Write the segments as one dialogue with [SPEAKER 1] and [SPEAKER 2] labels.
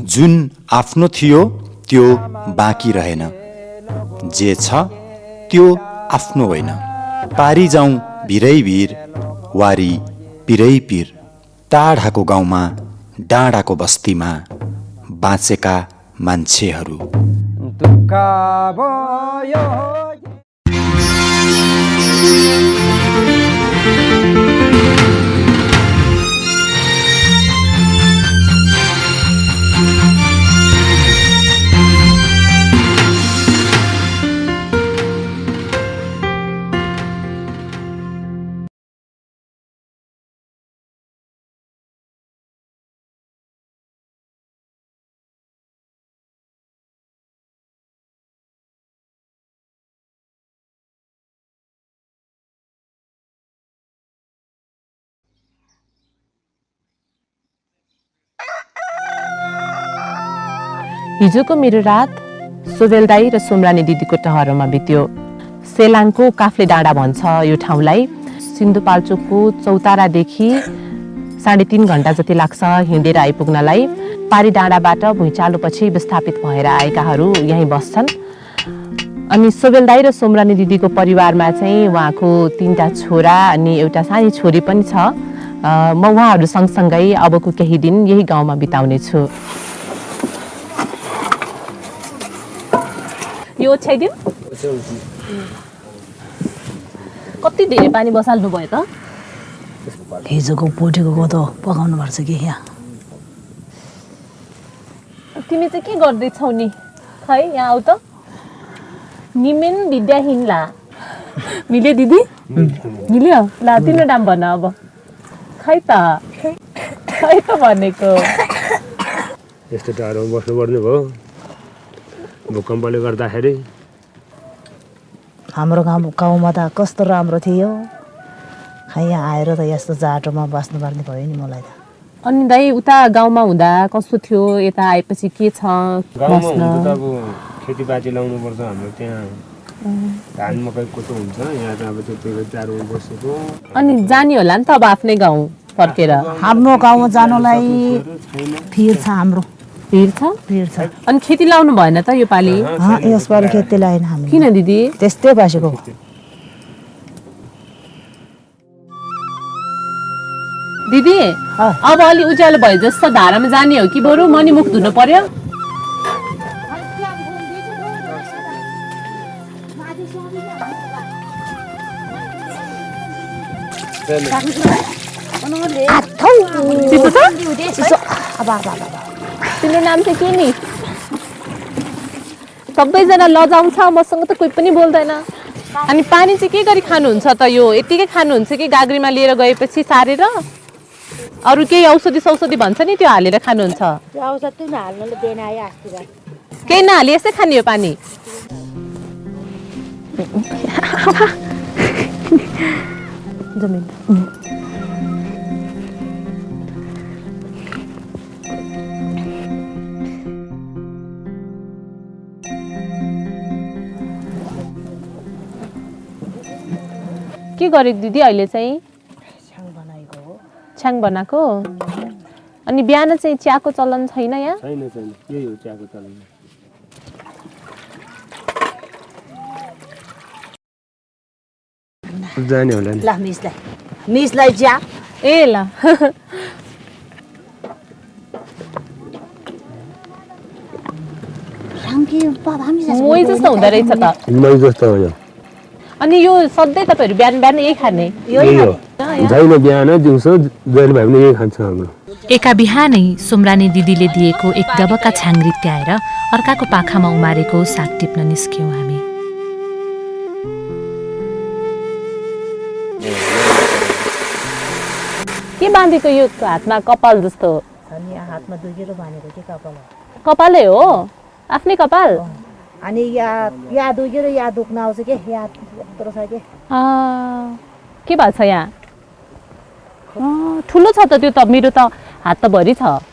[SPEAKER 1] जुन आफ्नो थियो त्यो बाँकी रहेन, जे छ त्यो आफ्नो होइन। पारी जाउँ भिरै भिर, वारी पिरै पिर, टाढाको गाउँमा डाँडाको बस्तीमा बाँचेका मान्छेहरू।
[SPEAKER 2] हिजोको मेरो रात सोबेल दाई र सोमरानी दिदीको टहरमा बित्यो। सेलाङको काफ्ले डाँडा भन्छ यो ठाउँलाई। सिन्धुपाल्चोकको चौतारादेखि 3.5 घण्टा जति लाग्छ हिँडेर आइपुग्नलाई। पारी डाँडाबाट भुइँचालोपछि विस्थापित भएर आएकाहरू यहीँ बस्छन्। अनि सोबेल दाई र सोमरानी दिदीको परिवारमा चाहिँ उहाँको 3टा छोरा अनि एउटा सानी छोरी पनि छ। म उहाँहरू सँगसँगै अबको केही दिन यही गाउँमा बिताउने छु। यो ओछ्याइदिउँ? कति धेरै पानी बसाल्नु भयो त?
[SPEAKER 3] हिजोको पोटेको कोदो पकाउनु पर्छ कि यहाँ।
[SPEAKER 2] तिमी चाहिँ के गर्दैछौ नि? खै यहाँ आउ त। निमेन विद्याहीन ला। मिल्यो दिदी? मिल्यो? ला तिम्रो नाम भन अब। खै त भनेको।
[SPEAKER 4] यस्तो टाढो बस्नुपर्ने भयो भूकम्पले गर्दाखेरि।
[SPEAKER 3] हाम्रो गाउँमा त कस्तो राम्रो थियो, खै यहाँ आएर त यस्तो जाडोमा बस्नुपर्ने भयो नि मलाई त।
[SPEAKER 2] अनि दाइ उता गाउँमा हुँदा कस्तो थियो, यता आएपछि के छ?
[SPEAKER 4] गाउँमा हुँदा त अब खेतीपाती लाउनुपर्छ हाम्रो त्यहाँ। धान मकै कोतो हुन्छ, यहाँ त अब त्यो जाडोमा बसेको।
[SPEAKER 2] अनि जाने होला नि त अब आफ्नै गाउँ फर्केर?
[SPEAKER 3] हाम्रो गाउँमा जानलाई फिर छ, हाम्रो
[SPEAKER 2] भिड छ। अनि खेती लाउनु भएन त यो पालि?
[SPEAKER 3] यसपालि खेती लाएन हामी।
[SPEAKER 2] किन दिदी?
[SPEAKER 3] त्यस्तै बसेको।
[SPEAKER 2] दिदी अब अलि उज्यालो भयो जस्तो धारामा जाने हो कि बरु मनी मुख धुनु पर्यो? तिम्रो नाम चाहिँ के नि? सबैजना लजाउँछ, मसँग त कोही पनि बोल्दैन। अनि पानी चाहिँ के गरी खानुहुन्छ त? यो यतिकै खानुहुन्छ कि गाग्रीमा लिएर गएपछि सारेर? अरू केही औषधि सौषधि भन्छ नि त्यो हालेर खानुहुन्छ? केही नहाली यसै खाने हो पानी? जमिन के गरेको दिदी अहिले चाहिँ? छ्याङ बनाएको। अनि बिहान चाहिँ चियाको चलन छैन यहाँ?
[SPEAKER 4] छैन यही हो चियाको चलन। जाने होला नि।
[SPEAKER 3] ल मिसलाई चिया।
[SPEAKER 2] ए ल मै जस्तो हुँदो रहेछ त।
[SPEAKER 4] मै जस्तो हो यो।
[SPEAKER 2] अनि यो सधैँ तपाईँहरू बिहान बिहान यही खाने?
[SPEAKER 4] यही हो। जहिले बिहान दिउँसो जहिले भए पनि यही खान्छ हाम्रो।
[SPEAKER 5] एका बिहानै सोमरानी दिदीले दिएको एक डबका छ्याङ्ग्री त्याएर अर्काको पाखामा उमारेको साग टिप्न निस्क्यौँ हामी।
[SPEAKER 2] के बाँधेको यो हातमा कपाल जस्तो?
[SPEAKER 3] हातमा दुखेर बाँधेको के कपाल हो?
[SPEAKER 2] कपालै हो? आफ्नै कपाल?
[SPEAKER 3] अनि या दुखेर या दुख्न आउँछ के, या यत्रो छ के।
[SPEAKER 2] के भएको छ यहाँ? ठुलो छ त त्यो त, मेरो त हात त भरि छ।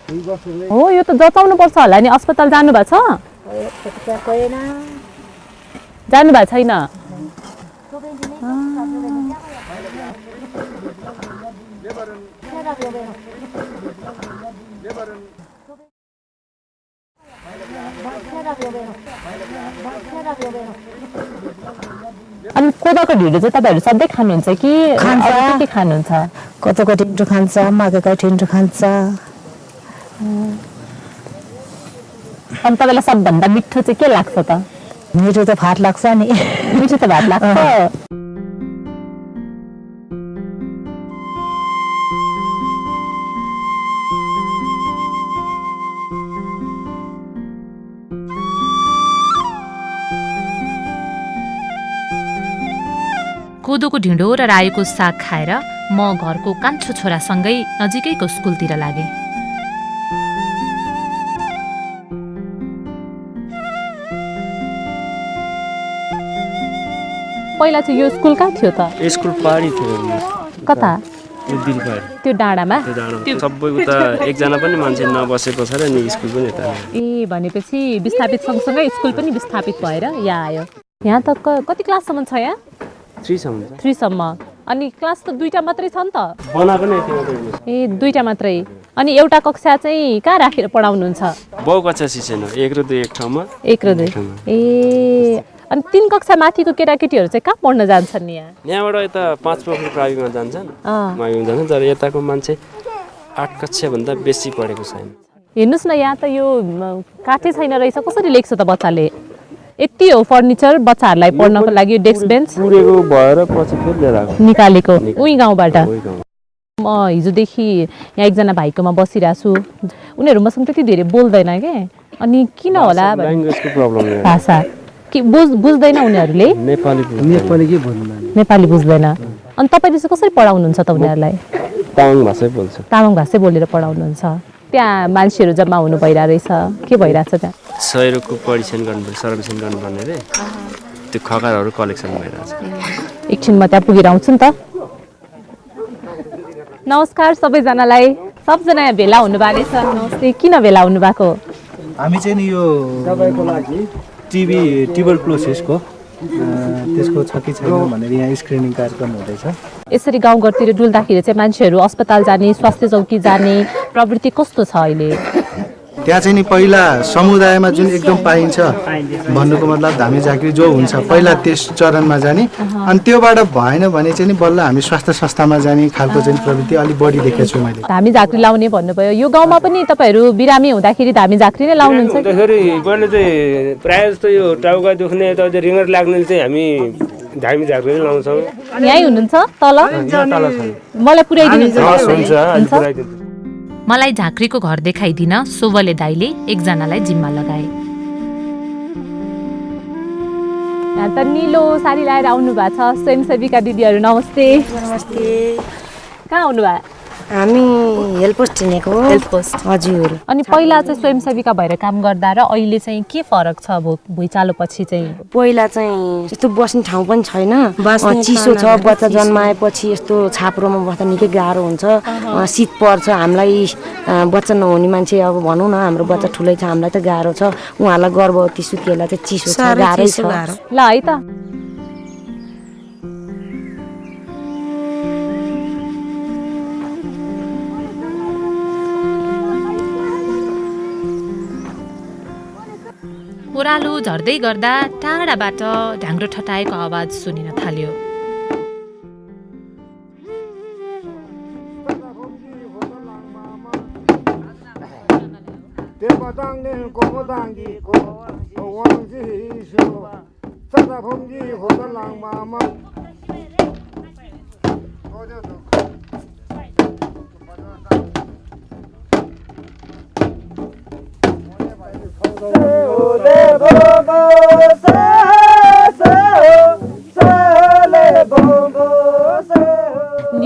[SPEAKER 2] हो यो त जचाउनु पर्छ होला नि। अस्पताल जानु भएको छ? जानु भएको छैन? अनि कोदाको ढिँडो चाहिँ तपाईँहरू सधैँ खानुहुन्छ कि
[SPEAKER 3] खान्छ।
[SPEAKER 2] अरू के खानुहुन्छ?
[SPEAKER 3] कोदोको ढिँडो खान्छ, मकैको ढिँडो खान्छ।
[SPEAKER 2] अनि तपाईँलाई सबभन्दा मिठो चाहिँ के लाग्छ त?
[SPEAKER 3] मिठो त भात लाग्छ नि।
[SPEAKER 2] मिठो त भात लाग्छ।
[SPEAKER 5] कोदोको ढिँडो र रायोको साग खाएर म घरको कान्छो छोरासँगै नजिकैको स्कुलतिर लागेँ।
[SPEAKER 2] पहिला चाहिँ यो स्कुल कहाँ थियो त?
[SPEAKER 4] स्कुल पहाडी थियो
[SPEAKER 2] कता?
[SPEAKER 4] त्यो बिलपाडी
[SPEAKER 2] त्यो डाँडामा?
[SPEAKER 4] त्यो डाँडा सबै उता एकजना पनि मान्छे नबसेको छ र नि स्कुल पनि यता
[SPEAKER 2] ए भनेपछि विस्थापित सँगसँगै स्कुल पनि विस्थापित भएर यहाँ आयो। यहाँ त कति क्लाससम्म छ यहाँ?
[SPEAKER 4] 3 सम्म
[SPEAKER 2] 3 सम्म। अनि क्लास त 2टा मात्रै छ नि त?
[SPEAKER 4] बना पनि यति मात्रै
[SPEAKER 2] ए 2टा मात्रै। अनि एउटा कक्षा चाहिँ कहाँ राखेर पढाउनुहुन्छ?
[SPEAKER 4] बहु कक्षा सिसेन 1 र 2 एक ठाउँमा
[SPEAKER 2] 1 र 2। ए अनि 3 कक्षा माथिको केटाकेटीहरू चाहिँ कहाँ पढ्न जान्छन् यहाँ?
[SPEAKER 4] यहाँबाट यता 5 पोखरी प्राविमा जान्छन् माविमा जान्छन् तर यताको मान्छे 8 कक्षाभन्दा बेसी पढेको छैन।
[SPEAKER 2] हेर्नुहोस् न यहाँ त यो काठै छैन रहेछ, कसरी लेख्छ त बच्चाले? यति हो फर्निचर बच्चाहरूलाई पढ्नको लागि डेस्क बेन्च
[SPEAKER 4] पुरेको भएर पछि फेरि लिएर आएको
[SPEAKER 2] निकालेको उही गाउँबाट।
[SPEAKER 4] उही गाउँ।
[SPEAKER 2] म हिजोदेखि यहाँ एकजना भाइकोमा बसिरहेको छु, उनीहरू मसँग त्यति धेरै बोल्दैन के, अनि किन होला
[SPEAKER 4] ल्याङ्ग्वेजको प्रब्लम
[SPEAKER 2] भाषा कि बुझ्दैन उनीहरूले?
[SPEAKER 4] नेपाली के बोल्नु
[SPEAKER 2] नेपाली बुझ्दैन। अनि तपाईँले चाहिँ कसरी पढाउनुहुन्छ त उनीहरूलाई?
[SPEAKER 4] तामाङ भाषै बोल्छ।
[SPEAKER 2] तामाङ भाषै बोलेर पढाउनुहुन्छ। त्यहाँ मान्छेहरू जम्मा हुनु भइरहेको रहेछ, के भइरहेछ त्यहाँ?
[SPEAKER 4] सहयोगको परीक्षण गर्नुपर्ने सर्वेक्षण गर्नुपर्ने रे त्यो खगरहरू कलेक्सन भइरहेछ।
[SPEAKER 2] एकछिन म त्यहाँ पुगेर आउँछु नि त। नमस्कार सबैजनालाई, सबजना यहाँ भेला हुनु भएको रहेछ। नमस्ते। किन भेला हुनु भएको?
[SPEAKER 6] हामी चाहिँ नि यो तपाईँको लागि ट्युबरक्लोसिसको त्यसको छ कि छैन भनेर यहाँ स्क्रिनिङ कार्यक्रम हुँदैछ।
[SPEAKER 2] यसरी गाउँघरतिर डुल्दाखेरि चाहिँ मान्छेहरू अस्पताल जाने, स्वास्थ्य चौकी जाने प्रवृत्ति कस्तो छ अहिले?
[SPEAKER 6] त्यहाँ चाहिँ नि पहिला समुदायमा जुन एकदम पाइन्छ भन्नुको मतलब धामी झाँक्री जो हुन्छ पहिला त्यस चरणमा जाने, अनि त्योबाट भएन भने चाहिँ नि बल्ल हामी स्वास्थ्य संस्थामा जाने खालको चाहिँ प्रवृत्ति अलिक बढी देखेको छु मैले।
[SPEAKER 2] धामी झाँक्री लाउने भन्नुभयो, यो गाउँमा पनि तपाईँहरू बिरामी हुँदाखेरि धामी झाँक्री नै लाउनुहुन्छ?
[SPEAKER 4] हुँदाखेरि पहिले चाहिँ प्रायः जस्तो यो टाउका दुख्ने यता रिङ्गर लाग्ने चाहिँ हामी धामी झाँक्री नै लाउँछौँ।
[SPEAKER 2] यहीँ हुनुहुन्छ तल? मलाई पुर्याइदिनुहुन्छ?
[SPEAKER 4] हुन्छ।
[SPEAKER 5] मलाई झाँक्रीको घर देखाइदिन सोवले दाइले एकजनालाई जिम्मा लगाए।
[SPEAKER 2] यहाँ त निलो साडी लगाएर आउनु भएको छ स्वयंसेविका दिदीहरू। नमस्ते।
[SPEAKER 7] नमस्ते।
[SPEAKER 2] कहाँ आउनुभयो?
[SPEAKER 7] हामी हेल्पोस्ट हिँडेको।
[SPEAKER 2] हेल्पोस्ट?
[SPEAKER 7] हजुर।
[SPEAKER 2] अनि पहिला चाहिँ स्वयंसेविका भएर काम गर्दा र अहिले चाहिँ के फरक छ भुइँचालो पछि चाहिँ?
[SPEAKER 7] पहिला चाहिँ यस्तो बस्ने ठाउँ पनि छैन, चिसो छ, बच्चा जन्माएपछि यस्तो छाप्रोमा बस्दा निकै गाह्रो हुन्छ, शीत पर्छ हामीलाई। बच्चा नहुने मान्छे अब भनौँ न हाम्रो बच्चा ठुलै छ हामीलाई त गाह्रो छ, उहाँलाई गर्भवती सुत्केलाई चाहिँ चिसो छ, गाह्रै छ।
[SPEAKER 2] ल है त।
[SPEAKER 5] ओह्रालो झर्दै गर्दा टाढाबाट ढाङ्ग्रो ठटाएको आवाज सुनिन थाल्यो।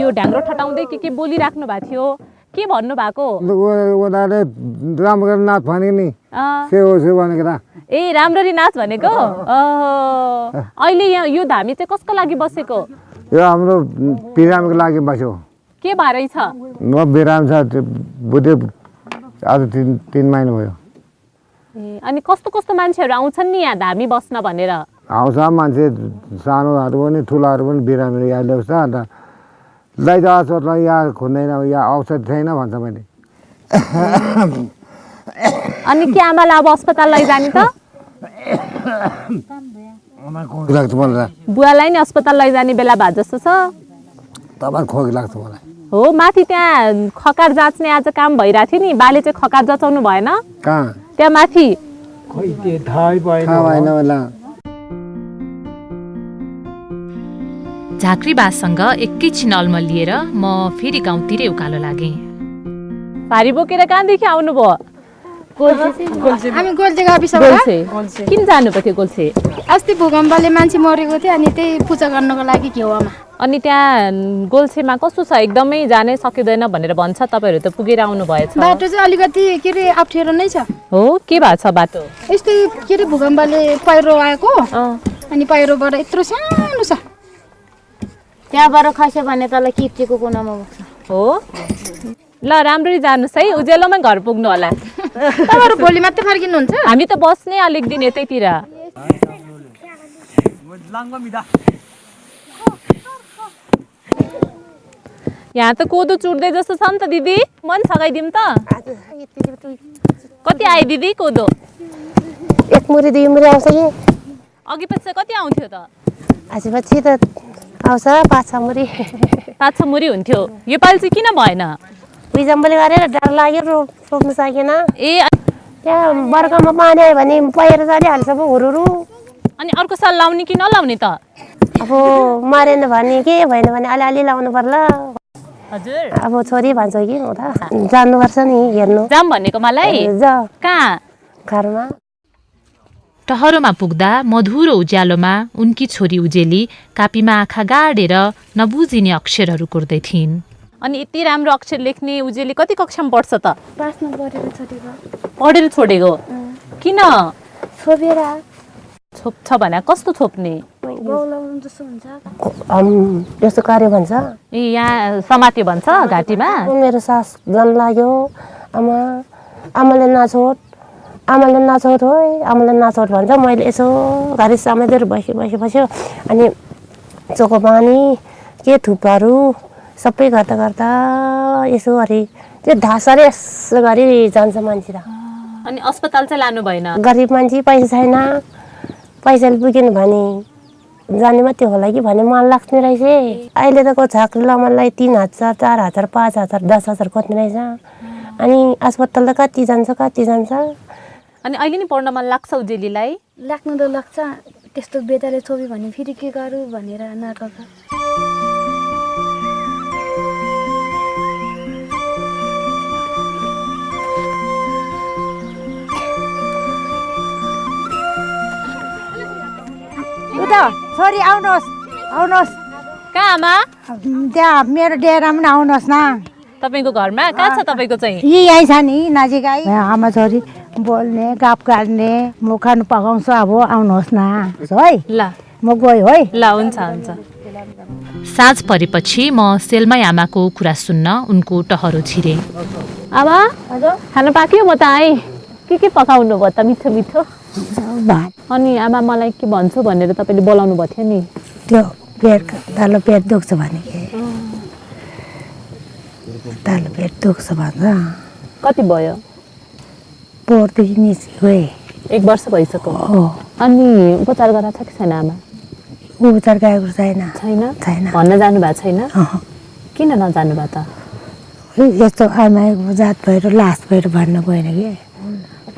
[SPEAKER 2] यो ढाङ्ग्रो ठटाउँदै के बोलिराख्नु भएको थियो, के भन्नु भएको?
[SPEAKER 8] उनीहरूले राम्रो नाच भने नि भनेको।
[SPEAKER 2] ए राम्ररी नाच भनेको? अहिले यहाँ यो धामी चाहिँ कसको लागि बसेको?
[SPEAKER 8] यो हाम्रो बिरामीको लागि बस्यो।
[SPEAKER 2] के भएरै छ?
[SPEAKER 8] म बिरामी छ, बुढे आज 3 महिना भयो।
[SPEAKER 2] अनि कस्तो कस्तो मान्छेहरू आउँछन् नि यहाँ धामी बस्न भनेर?
[SPEAKER 8] आउँछ मान्छे, सानोहरू पनि ठुलाहरू पनि बिरामी यहाँ ल्याउँछ। अन्त लैजाओस् यहाँ खुन्दैन, यहाँ औषध छैन भन्छ मैले।
[SPEAKER 2] अनि के आमालाई अब अस्पताल लैजाने त?
[SPEAKER 8] खोकी लाग्छ मलाई
[SPEAKER 2] बुवालाई नि अस्पताल लैजाने बेला भए जस्तो छ
[SPEAKER 8] तपाईँ खोकी लाग्छ मलाई
[SPEAKER 2] हो माथि त्यहाँ खकार जाँच्ने आज काम भइरहेको थियो नि बाले चाहिँ खकार जचाउनु भएन
[SPEAKER 8] कहाँ
[SPEAKER 2] त्यहाँ माथि
[SPEAKER 4] खोइ त्यो थाहै भएन
[SPEAKER 8] कहाँ भएन होला
[SPEAKER 5] झाँक्री बासँग एकैछिन अल्मलिएर म फेरि गाउँतिरै उकालो लागेँ।
[SPEAKER 2] भारी बोकेर कहाँदेखि आउनुभयो
[SPEAKER 9] हामी गोल्से गाविस
[SPEAKER 2] गोल्छे किन जानुभएको थियो गोल्छे
[SPEAKER 9] अस्ति भूकम्पले मान्छे मरेको थियो अनि त्यही पूजा गर्नको लागि घेवामा
[SPEAKER 2] अनि त्यहाँ गोल्छेमा कस्तो छ एकदमै जानै सकिँदैन भनेर भन्छ तपाईँहरू त पुगेर आउनु भएछ
[SPEAKER 9] बाटो चाहिँ अलिकति के अरे अप्ठ्यारो नै छ
[SPEAKER 2] हो के भएको छ बाटो
[SPEAKER 9] यस्तै के अरे भूकम्पले पहिरो आएको अनि पहिरोबाट यत्रो सानो छ
[SPEAKER 7] त्यहाँबाट खस्यो भने तल किप्चेको कुनामा पुग्छ
[SPEAKER 2] हो ल राम्ररी जानुहोस् है उज्यालोमै घर पुग्नु होला
[SPEAKER 9] तपाईँहरू भोलि मात्रै फर्किनुहुन्छ
[SPEAKER 2] हामी त बस्ने अलिक दिन यतैतिर यहाँ त कोदो चुड्दै जस्तो छ नि त दिदी मन सघाइदिउँ त कति आयो दिदी कोदो
[SPEAKER 7] एक मुरी दुई मुरी आउँछ कि
[SPEAKER 2] अघि पछि कति आउँथ्यो त
[SPEAKER 7] आएपछि त आउँछ 5-6 मुरी
[SPEAKER 2] 5-6 मुरी हुन्थ्यो योपालि चाहिँ किन भएन
[SPEAKER 7] बिजम्बले गरेर डर लाग्यो रोप्नु सकेन
[SPEAKER 2] ए
[SPEAKER 7] त्यहाँ बर्खामा पानी आयो भने पहिरो चलिहाल्छ पो हुरुरु
[SPEAKER 2] अनि अर्को साल लाउने कि नलाउने त
[SPEAKER 7] अब मरेन भने के भएन भने अलिअलि लाउनु पर्ला
[SPEAKER 2] हजुर
[SPEAKER 7] अब छोरी भन्छ कि म त जान्नुपर्छ नि हेर्नु
[SPEAKER 2] जाम भनेको मलाई
[SPEAKER 7] जा
[SPEAKER 2] कहाँ
[SPEAKER 7] घरमा
[SPEAKER 5] टहरोमा पुग्दा मधुरो उज्यालोमा उनकी छोरी उजेली कापीमा आँखा गाडेर नबुझिने अक्षरहरू कोर्दै थिइन्।
[SPEAKER 2] अनि यति राम्रो अक्षर लेख्ने उजेली कति कक्षामा पढ्छ त
[SPEAKER 9] पासमा पढेर छोडेको
[SPEAKER 2] पढेर छोडेको किन
[SPEAKER 9] छोपेर
[SPEAKER 2] छोप्छ भने कस्तो छोप्ने
[SPEAKER 9] गौलाउनु जस्तो हुन्छ
[SPEAKER 7] यस्तो कार्य भन्छ
[SPEAKER 2] ए यहाँ समात्यो भन्छ घाँटीमा
[SPEAKER 7] मेरो सास जन लाग्यो आमाले नछोड भन्छ मैले यसो घरि समातेर बस्यो अनि चोको पानी के थुप्पाहरू सबै गर्दा यसो गरी त्यो ढासरे यसो गरी जान्छ मान्छे र
[SPEAKER 2] अनि अस्पताल चाहिँ लानु भएन
[SPEAKER 7] गरिब मान्छे पैसा छैन पैसाले पुगेन भने जाने मात्रै होला कि भने मन लाग्ने रहेछ अहिले त को झाँक्री लमनलाई 3,000 4,000 5,000 10,000 खोज्ने रहेछ अनि अस्पताल त कति जान्छ
[SPEAKER 2] अनि अहिले नि पढ्न मन लाग्छ उजेलीलाई
[SPEAKER 9] लाग्नु त लाग्छ त्यस्तो बेताले छोप्यो भने फेरि के गरौँ भनेर नाटक
[SPEAKER 3] छोरी आउनुहोस्
[SPEAKER 2] कहाँ आमा
[SPEAKER 3] त्यहाँ मेरो डेरामा आउनुहोस् न
[SPEAKER 2] तपाईँको घरमा कहाँ छ तपाईँको चाहिँ
[SPEAKER 3] यहीँ छ नि नजिकै आमा छोरी बोल्ने गाप काट्ने म खानु पकाउँछु अब आउनुहोस् न है
[SPEAKER 2] ल
[SPEAKER 3] म गएँ है
[SPEAKER 2] ल हुन्छ
[SPEAKER 5] साँझ परेपछि म सेलमै आमाको कुरा सुन्न उनको टहरो छिरे।
[SPEAKER 2] आमा खाना पाक्यो म त आएँ के पकाउनु भयो त मिठो
[SPEAKER 3] भात
[SPEAKER 2] अनि आमा मलाई के भन्छु भनेर तपाईँले बोलाउनु भएको थियो नि
[SPEAKER 3] त्यो पेट दुख्छ भने के पेट दुख्छ भन्छ
[SPEAKER 2] कति भयो
[SPEAKER 3] पोहोरदेखि निस्क्यो
[SPEAKER 2] 1 वर्ष भइसक्यो
[SPEAKER 3] हो
[SPEAKER 2] अनि उपचार गराएको छ कि छैन आमा
[SPEAKER 3] उपचार गएको छैन
[SPEAKER 2] भन्न जानु भएको छैन किन नजानु भयो त
[SPEAKER 3] यस्तो आमाको जात भएर लास भएर भन्न गएन कि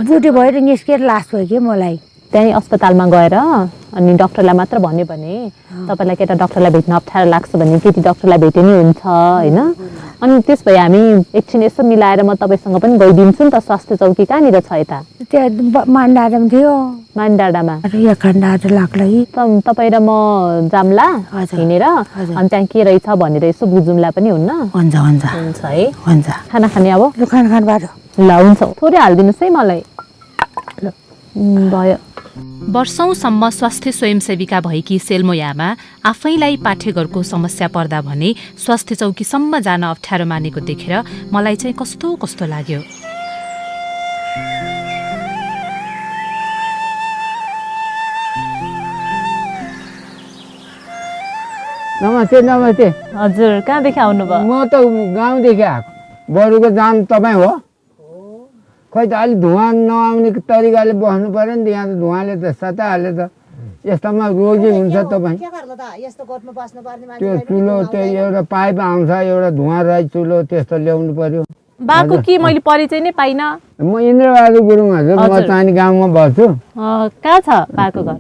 [SPEAKER 3] बुढी भएर निस्केर लास भयो कि मलाई
[SPEAKER 2] त्यहीँ अस्पतालमा गएर अनि डाक्टरलाई मात्र भन्यो भने तपाईँलाई केटा डाक्टरलाई भेट्न अप्ठ्यारो लाग्छ भने केटी डाक्टरलाई भेटे नि हुन्छ होइन अनि त्यस भए हामी एकछिन यसो मिलाएर म तपाईँसँग पनि गइदिन्छु नि त स्वास्थ्य चौकी कहाँनिर छ यता
[SPEAKER 3] त्यहाँ मानडाँडामा थियो
[SPEAKER 2] मानडाँडामा
[SPEAKER 3] यहाँ खण्डाहरू लाग्ला कि
[SPEAKER 2] तपाईँ र म जाम्ला हिँडेर अनि त्यहाँ के रहेछ भनेर यसो बुझौँला पनि हुन्न
[SPEAKER 3] हुन्छ
[SPEAKER 2] है
[SPEAKER 3] हुन्छ
[SPEAKER 2] खाना खाने अब
[SPEAKER 3] खानबाट
[SPEAKER 2] ल हुन्छ थोरै हालिदिनुहोस् है मलाई भयो।
[SPEAKER 5] वर्षौंसम्म स्वास्थ्य स्वयंसेविका भएकी सेल्मो आमा आफैलाई पाठेघरको समस्या पर्दा भने स्वास्थ्य चौकीसम्म जान अप्ठ्यारो मानेको देखेर मलाई चाहिँ कस्तो लाग्यो।
[SPEAKER 10] नमस्ते
[SPEAKER 2] हजुर कहाँदेखि आउनुभयो
[SPEAKER 10] म त गाउँदेखि आएको बरुको जाम तपाईँ हो
[SPEAKER 8] खोइ त अलिक धुवा नआउने तरिकाले बस्नु पऱ्यो नि त। यहाँ त धुवाले त सताहाल्यो त। यस्तोमा रोगी हुन्छ तपाईँ। त्यो चुलो त्यो एउटा पाइप आउँछ, एउटा धुवा रही चुलो, त्यस्तो ल्याउनु पर्यो।
[SPEAKER 2] बाको कि मैले परिचय नै पाइनँ।
[SPEAKER 8] म इन्द्रबहादुर गुरुङ हजुर, म चाँदी गाउँमा बस्छु।
[SPEAKER 2] कहाँ छ बाको घर?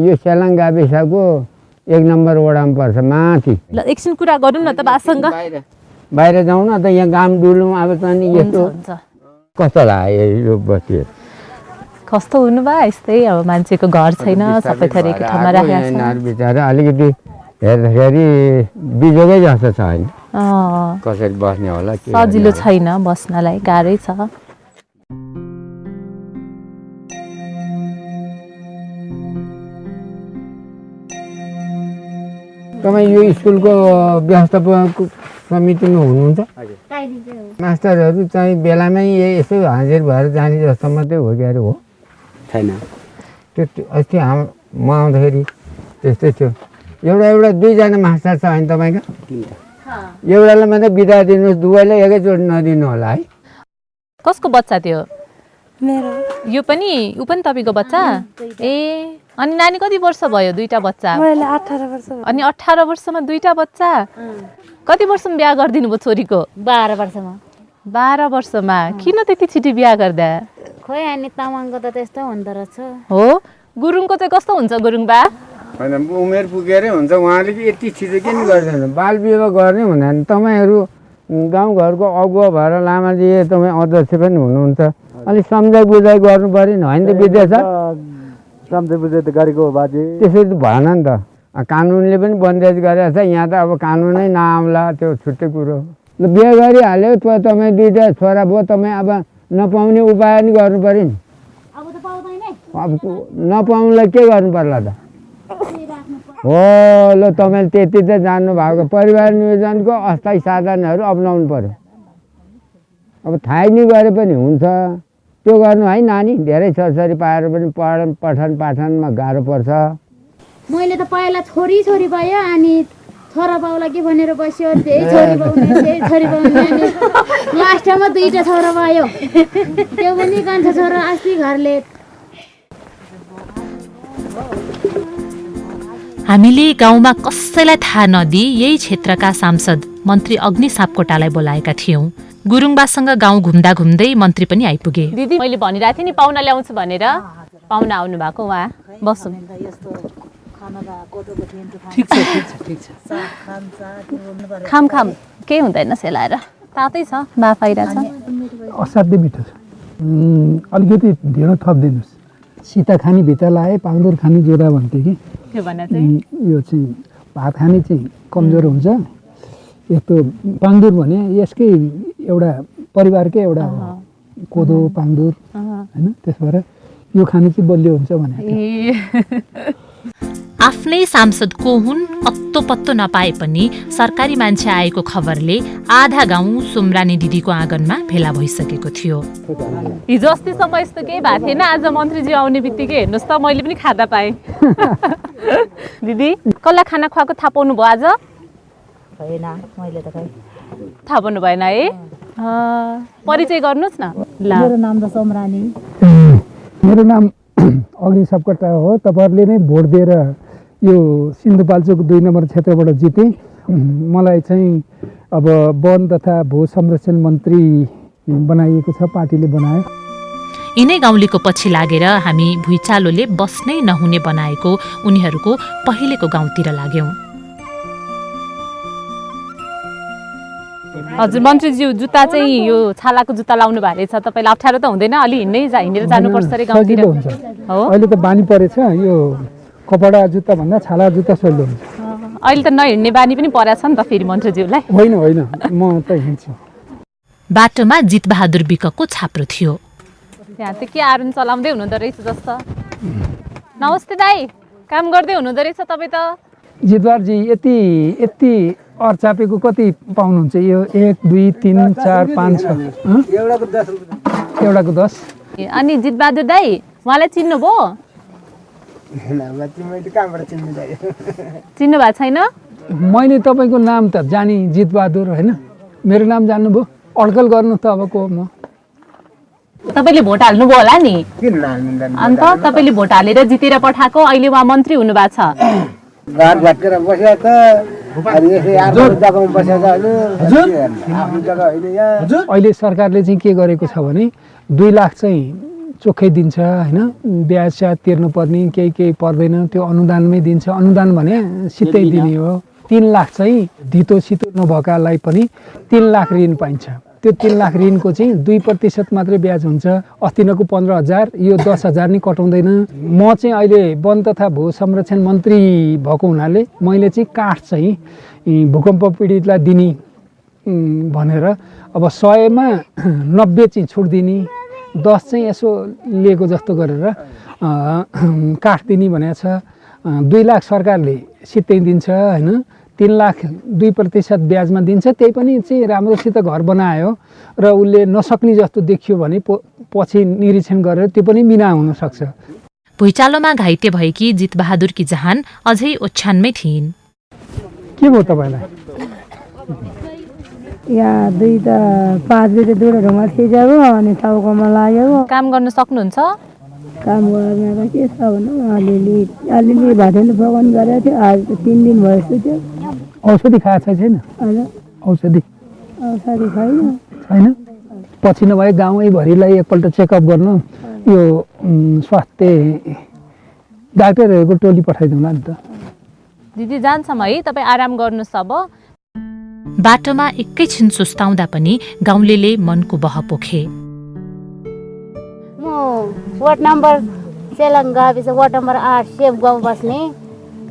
[SPEAKER 8] यो सेलाङ गाविसको 1 नम्बर वडामा पर्छ, माथि।
[SPEAKER 2] ल एकछिन कुरा गरौँ न त बासँग।
[SPEAKER 8] बाहिर जाउँ न त, यहाँ गाम डुलौँ। अब चाहिँ यस्तो कस्तो लाग्यो यो बस्ती?
[SPEAKER 2] कस्तो हुनु भयो यस्तै, अब मान्छेको घर छैन, सबै थरी एकै ठाउँमा राखेको छ।
[SPEAKER 8] बिचरा अलिकति हेर्दाखेरि बिजोगै जस्तो छ होइन, कसरी बस्ने होला के
[SPEAKER 2] सजिलो छैन बस्नलाई, गाह्रै छ।
[SPEAKER 8] तपाईँ यो स्कुलको व्यवस्थापक समितिमा हुनुहुन्छ? मास्टरहरू चाहिँ बेलामै यसो हाजिर भएर जाने जस्तो मात्रै हो कि अरे हो?
[SPEAKER 4] छैन।
[SPEAKER 8] त्यो अस्ति म आउँदाखेरि त्यस्तै थियो। एउटा 2जना मास्टर छ होइन तपाईँको? एउटालाई मात्रै बिदा दिनुहोस्, दुवैलाई एकैचोटि नदिनु होला है।
[SPEAKER 2] कसको बच्चा त्यो?
[SPEAKER 3] मेरो।
[SPEAKER 2] यो पनि ऊ पनि तपाईँको बच्चा? ए अनि नानी कति वर्ष भयो? 2टा बच्चा।
[SPEAKER 3] मैले 18 वर्ष।
[SPEAKER 2] अनि 18 वर्षमा 2टा बच्चा? कति वर्षमा बिहा गरिदिनु भयो छोरीको?
[SPEAKER 10] 12 वर्षमा।
[SPEAKER 2] 12 वर्षमा? किन त्यति छिटो बिहा गर्दा?
[SPEAKER 10] खोइ अनि तामाङको त त्यस्तो हुँदो रहेछ।
[SPEAKER 2] हो, गुरुङको चाहिँ कस्तो हुन्छ गुरुङ बा?
[SPEAKER 8] होइन, उमेर पुगेरै हुन्छ। उहाँले यति छिटो किन गर्दैन? बाल विवाह गर्ने हुँदैन। तपाईँहरू गाउँघरको अगुवा भएर लामाजी तपाईँ अध्यक्ष पनि हुनुहुन्छ, अलिक सम्झाइ बुझाइ गर्नु पऱ्यो नि होइन त? विदेश सम्झाइ बुझाइ त गरेको बाजे, त्यसरी त भएन नि त। कानुनले पनि बन्देज गरेको छ। यहाँ त अब कानुनै नआउला, त्यो छुट्टै कुरो। ल बिहे गरिहाल्यो, तपाईँ 2टा छोरा भयो, तपाईँ अब नपाउने उपाय नि गर्नु पऱ्यो नि। अब नपाउनुलाई के गर्नु पर्ला त? हो ल, तपाईँले त्यति त जान्नु भएको। परिवार नियोजनको अस्थायी साधनहरू अपनाउनु पर्यो। अब थाहै नि गरे पनि हुन्छ, त्यो गर्नु है नानी। धेरै छोरछोरी पाएर पनि पठन पाठनमा गाह्रो पर्छ।
[SPEAKER 9] मैले त पहिला छोरी भयो, अनि छोरा बाउलाई के भनेर बस्यो, त्यही छोरी बाउले अनि लास्टमा 2टा छोरा भयो। त्यो पनि कान्छा छोरा अस्ति घरले।
[SPEAKER 5] हामीले गाउँमा कसैलाई थाहा नदिई यही क्षेत्रका सांसद मन्त्री अग्नि सापकोटालाई बोलाएका थियौं। गुरुङबासँग गाउँ घुम्दा घुम्दै मन्त्री पनि आइपुगे।
[SPEAKER 2] दिदी मैले भनिरहेको थिएँ नि पाहुना ल्याउँछु भनेर, पाहुना आउनु भएको। उहाँ बस्नु। खाम केही हुँदैन, सेलाएर तातै छ, बाफाइरा छ।
[SPEAKER 11] असाध्यै मिठो छ। अलिकति ढिँडो थपिदिनुहोस्। सीता खानी भित्र लाए, पाङ्दुर खानी जोरा भन्थे कि। यो चाहिँ भात खाने चाहिँ कमजोर हुन्छ। यस्तो पाङ्दुर भने यसकै एउटा परिवारकै एउटा कोदो पाङ्दुर होइन, त्यस भएर यो खाने चाहिँ बलियो हुन्छ भने।
[SPEAKER 5] आफ्नै सांसद को हुन् अत्तो पत्तो नपाए पनि सरकारी मान्छे आएको खबरले आधा गाउँ सुम्रानी दिदीको आँगनमा भेला भइसकेको थियो।
[SPEAKER 2] हिजो अस्तिसम्म यस्तो केही भएको थिएन, आज मन्त्रीजी आउने बित्तिकै हेर्नुहोस् त, मैले पनि खाँदा पाएँ। दिदी कसलाई खाना खुवाएको थाहा पाउनु भयो आज?
[SPEAKER 10] होइन, मैले त खै
[SPEAKER 2] थाहा पाउनु भएन है? परिचय गर्नुहोस् न।
[SPEAKER 10] मेरो नाम त सोमरानी।
[SPEAKER 11] मेरो नाम अग्नि सापकोटा हो। तपाईँहरूले नै भोट दिएर यो सिन्धुपाल्चोक 2 नम्बर क्षेत्रबाट जिते। मलाई चाहिँ अब वन तथा भू संरक्षण मन्त्री बनाइएको छ, पार्टीले बनायो।
[SPEAKER 5] यिनै गाउँलेको पछि लागेर हामी भुइँचालोले बस्नै नहुने बनाएको उनीहरूको पहिलेको गाउँतिर लाग्यौं।
[SPEAKER 2] हजुर मन्त्रीज्यू, जुत्ता चाहिँ यो छालाको जुत्ता लाउनु भएको रहेछ, तपाईँलाई अप्ठ्यारो त हुँदैन? अलि हिँडेर जानुपर्छ अरे गाउँतिर।
[SPEAKER 11] हो, अहिले त बानी परेछ। यो कपडा जुत्ता भन्दा छाला जुत्ता सजिलो हुन्छ।
[SPEAKER 2] अहिले त नहिँड्ने बानी पनि परेछ नि त फेरि मन्त्रीज्यूलाई।
[SPEAKER 11] होइन, म त हिँड्छु।
[SPEAKER 5] बाटोमा जितबहादुर विकको छाप्रो थियो।
[SPEAKER 2] त्यहाँ त के आरुन चलाउँदै हुनुहुँदो रहेछ जस्तो। नमस्ते दाई, काम गर्दै हुनुहुँदो रहेछ तपाईँ त।
[SPEAKER 11] जितबहादुरजी, यति अर्चापेको कति पाउनुहुन्छ? यो 1 2 3 4 5 6 एउटाको 10।
[SPEAKER 2] अनि जितबहादुर दाई उहाँलाई चिन्नुभयो? चिन्नु भएको छैन?
[SPEAKER 11] मैले तपाईँको नाम त जानी, जितबहादुर होइन। मेरो नाम जान्नुभयो? अड्कल गर्नु त अब को म?
[SPEAKER 2] तपाईँले भोट हाल्नुभयो होला नि
[SPEAKER 8] किन हाल्नु
[SPEAKER 2] अन्त तपाईँले भोट हालेर जितेर पठाएको अहिले उहाँ मन्त्री हुनुभएको छ
[SPEAKER 8] घर भत्केर बसेको त अनि यसै आफ्नो जग्गामा बसेको आफ्नो जग्गा होइन यहाँ
[SPEAKER 11] अहिले सरकारले चाहिँ के गरेको छ भने 2 लाख चाहिँ चोखै दिन्छ होइन ब्याज स्याज तिर्नुपर्ने केही पर्दैन त्यो अनुदानमै दिन्छ अनुदान भने सिधै दिने हो 3 लाख चाहिँ धितो सितो नभएकालाई पनि 3 लाख ऋण पाइन्छ त्यो 3 लाख ऋणको चाहिँ 2% मात्रै ब्याज हुन्छ अस्तिनको 15,000 यो 10,000 नै कटाउँदैन म चाहिँ अहिले वन तथा भू संरक्षण मन्त्री भएको हुनाले मैले चाहिँ काठ चाहिँ भूकम्प पीडितलाई दिने भनेर अब 100मा 90 चाहिँ छुट दिने 10 चाहिँ यसो लिएको जस्तो गरेर काठ दिने भनेको छ 2 लाख सरकारले सित्तै दिन्छ होइन 3 लाख 2% ब्याजमा दिन्छ त्यही पनि चाहिँ राम्रोसित घर बनायो र उसले नसक्ने जस्तो देखियो भने पछि निरीक्षण गरेर त्यो पनि बिना हुनसक्छ
[SPEAKER 5] भुइँचालोमा घाइते भएकी जितबहादुरकी जहान अझै ओछ्यानमै थिइन्
[SPEAKER 11] के भयो तपाईँलाई
[SPEAKER 3] यहाँ 5 बजे दुधहरूमा थिएजाबो अनि टाउकोमा लाग्यो
[SPEAKER 2] काम गर्न सक्नुहुन्छ
[SPEAKER 3] काम गर्न के छ भने अलिअलि भातले पकाउनु गरेको थियो आज 3 दिन भयो त्यो
[SPEAKER 11] औषधि खाएको छैन औषधि छैन पछि नभए गाउँैभरिलाई एकपल्ट चेकअप गर्न यो स्वास्थ्य डाक्टरहरूको टोली पठाइदिउँला नि त
[SPEAKER 2] दिदी जान्छौँ है तपाईँ आराम गर्नुहोस् अब
[SPEAKER 5] बाटोमा एकैछिन सुस्ताउँदा पनि गाउँलेले मनको बह पोखे
[SPEAKER 9] म वार्ड नम्बर सेलाङ गाविस वार्ड नम्बर 8 सेप गाउँ बस्ने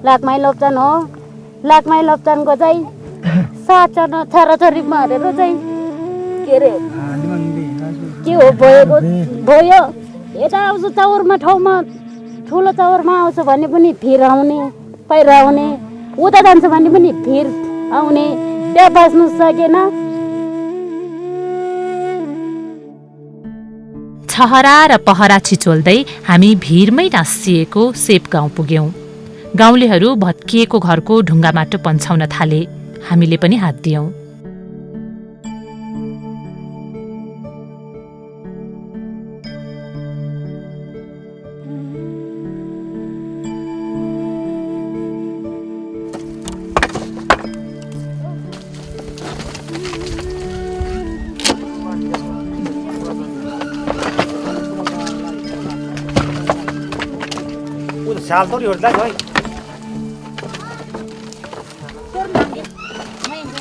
[SPEAKER 9] लाकमाई लोप्चान हो लाकमाई लोप्चानको चाहिँ 7 जना छोराछोरी मारेर चाहिँ के रे के हो भयो यता आउँछ चौरमा ठाउँमा ठुलो चौरमा आउँछ भने पनि फिर आउने पहिरो आउने उता जान्छ भने पनि फिर आउने त्यहाँ बस्नु सकेन
[SPEAKER 5] छहरा र पहरा छिचोल्दै हामी भिरमै टाँसिएको सेप गाउँ पुग्यौं गाउँलेहरू भत्किएको घरको ढुङ्गा माटो पन्छाउन थाले हामीले पनि हात दियौं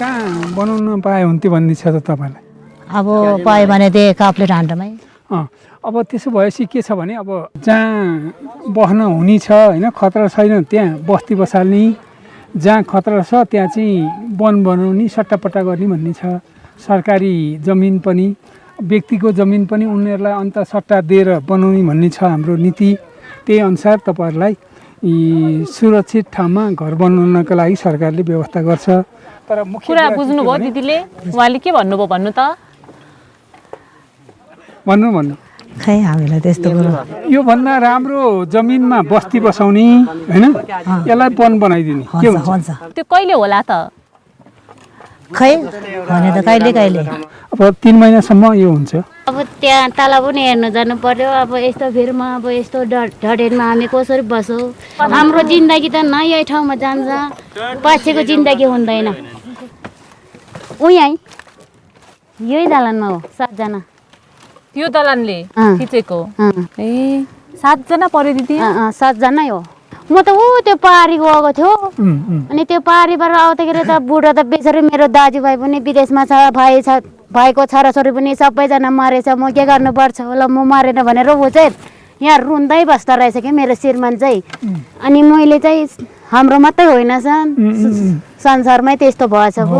[SPEAKER 11] कहाँ बनाउन पाए हुन्थ्यो भन्ने छ त तपाईँलाई
[SPEAKER 10] अब पायो भने त्यही काप्ले ढान्डामै
[SPEAKER 11] अब त्यसो भएपछि के छ भने अब जहाँ बस्न हुने छ होइन खतरा छैन त्यहाँ बस्ती बसाल्ने जहाँ खतरा छ त्यहाँ चाहिँ वन बनाउने सट्टापट्टा गर्ने भन्ने छ सरकारी जमिन पनि व्यक्तिको जमिन पनि उनीहरूलाई अन्त सट्टा दिएर बनाउने भन्ने छ हाम्रो नीति त्यही अनुसार तपाईँहरूलाई सुरक्षित ठाउँमा घर बनाउनको लागि सरकारले व्यवस्था गर्छ तर मुख्य
[SPEAKER 2] कुरा बुझ्नुभयो दिदीले उहाँले के भन्नुभयो भन्नु त
[SPEAKER 11] भन्नु
[SPEAKER 10] खै हामीलाई त्यस्तो कुरो
[SPEAKER 11] यो भन्दा राम्रो जमिनमा बस्ती बसाउने होइन यसलाई वन बनाइदिने के हुन्छ
[SPEAKER 2] त्यो कहिले होला त
[SPEAKER 10] खै भने त कहिले
[SPEAKER 11] अब 3 महिनासम्म यो हुन्छ
[SPEAKER 9] अब त्यहाँ तल पनि हेर्नु जानु पर्यो अब यस्तो भिरमा अब यस्तो ढडेनमा हामी कसरी बसौँ हाम्रो जिन्दगी त न यही ठाउँमा जान्छ पछिको जिन्दगी हुँदैन उहीँ यही दलानमा हो 7 जना
[SPEAKER 2] त्यो दलानले खिचेको ए 7 जना पर्यो दिदी
[SPEAKER 9] 7 जना हो म त त्यो पहाडी गएको थियो अनि त्यो पहाडीबाट आउँदाखेरि त बुढो त बेचरी मेरो दाजुभाइ पनि विदेशमा छ भाइको छोराछोरी पनि सबैजना मरेछ म के गर्नुपर्छ होला म मरेन भनेर ऊ चाहिँ यहाँ रुँदै बस्दो रहेछ कि मेरो श्रीमान चाहिँ अनि मैले चाहिँ हाम्रो मात्रै होइन संसारमै त्यस्तो भएछ पो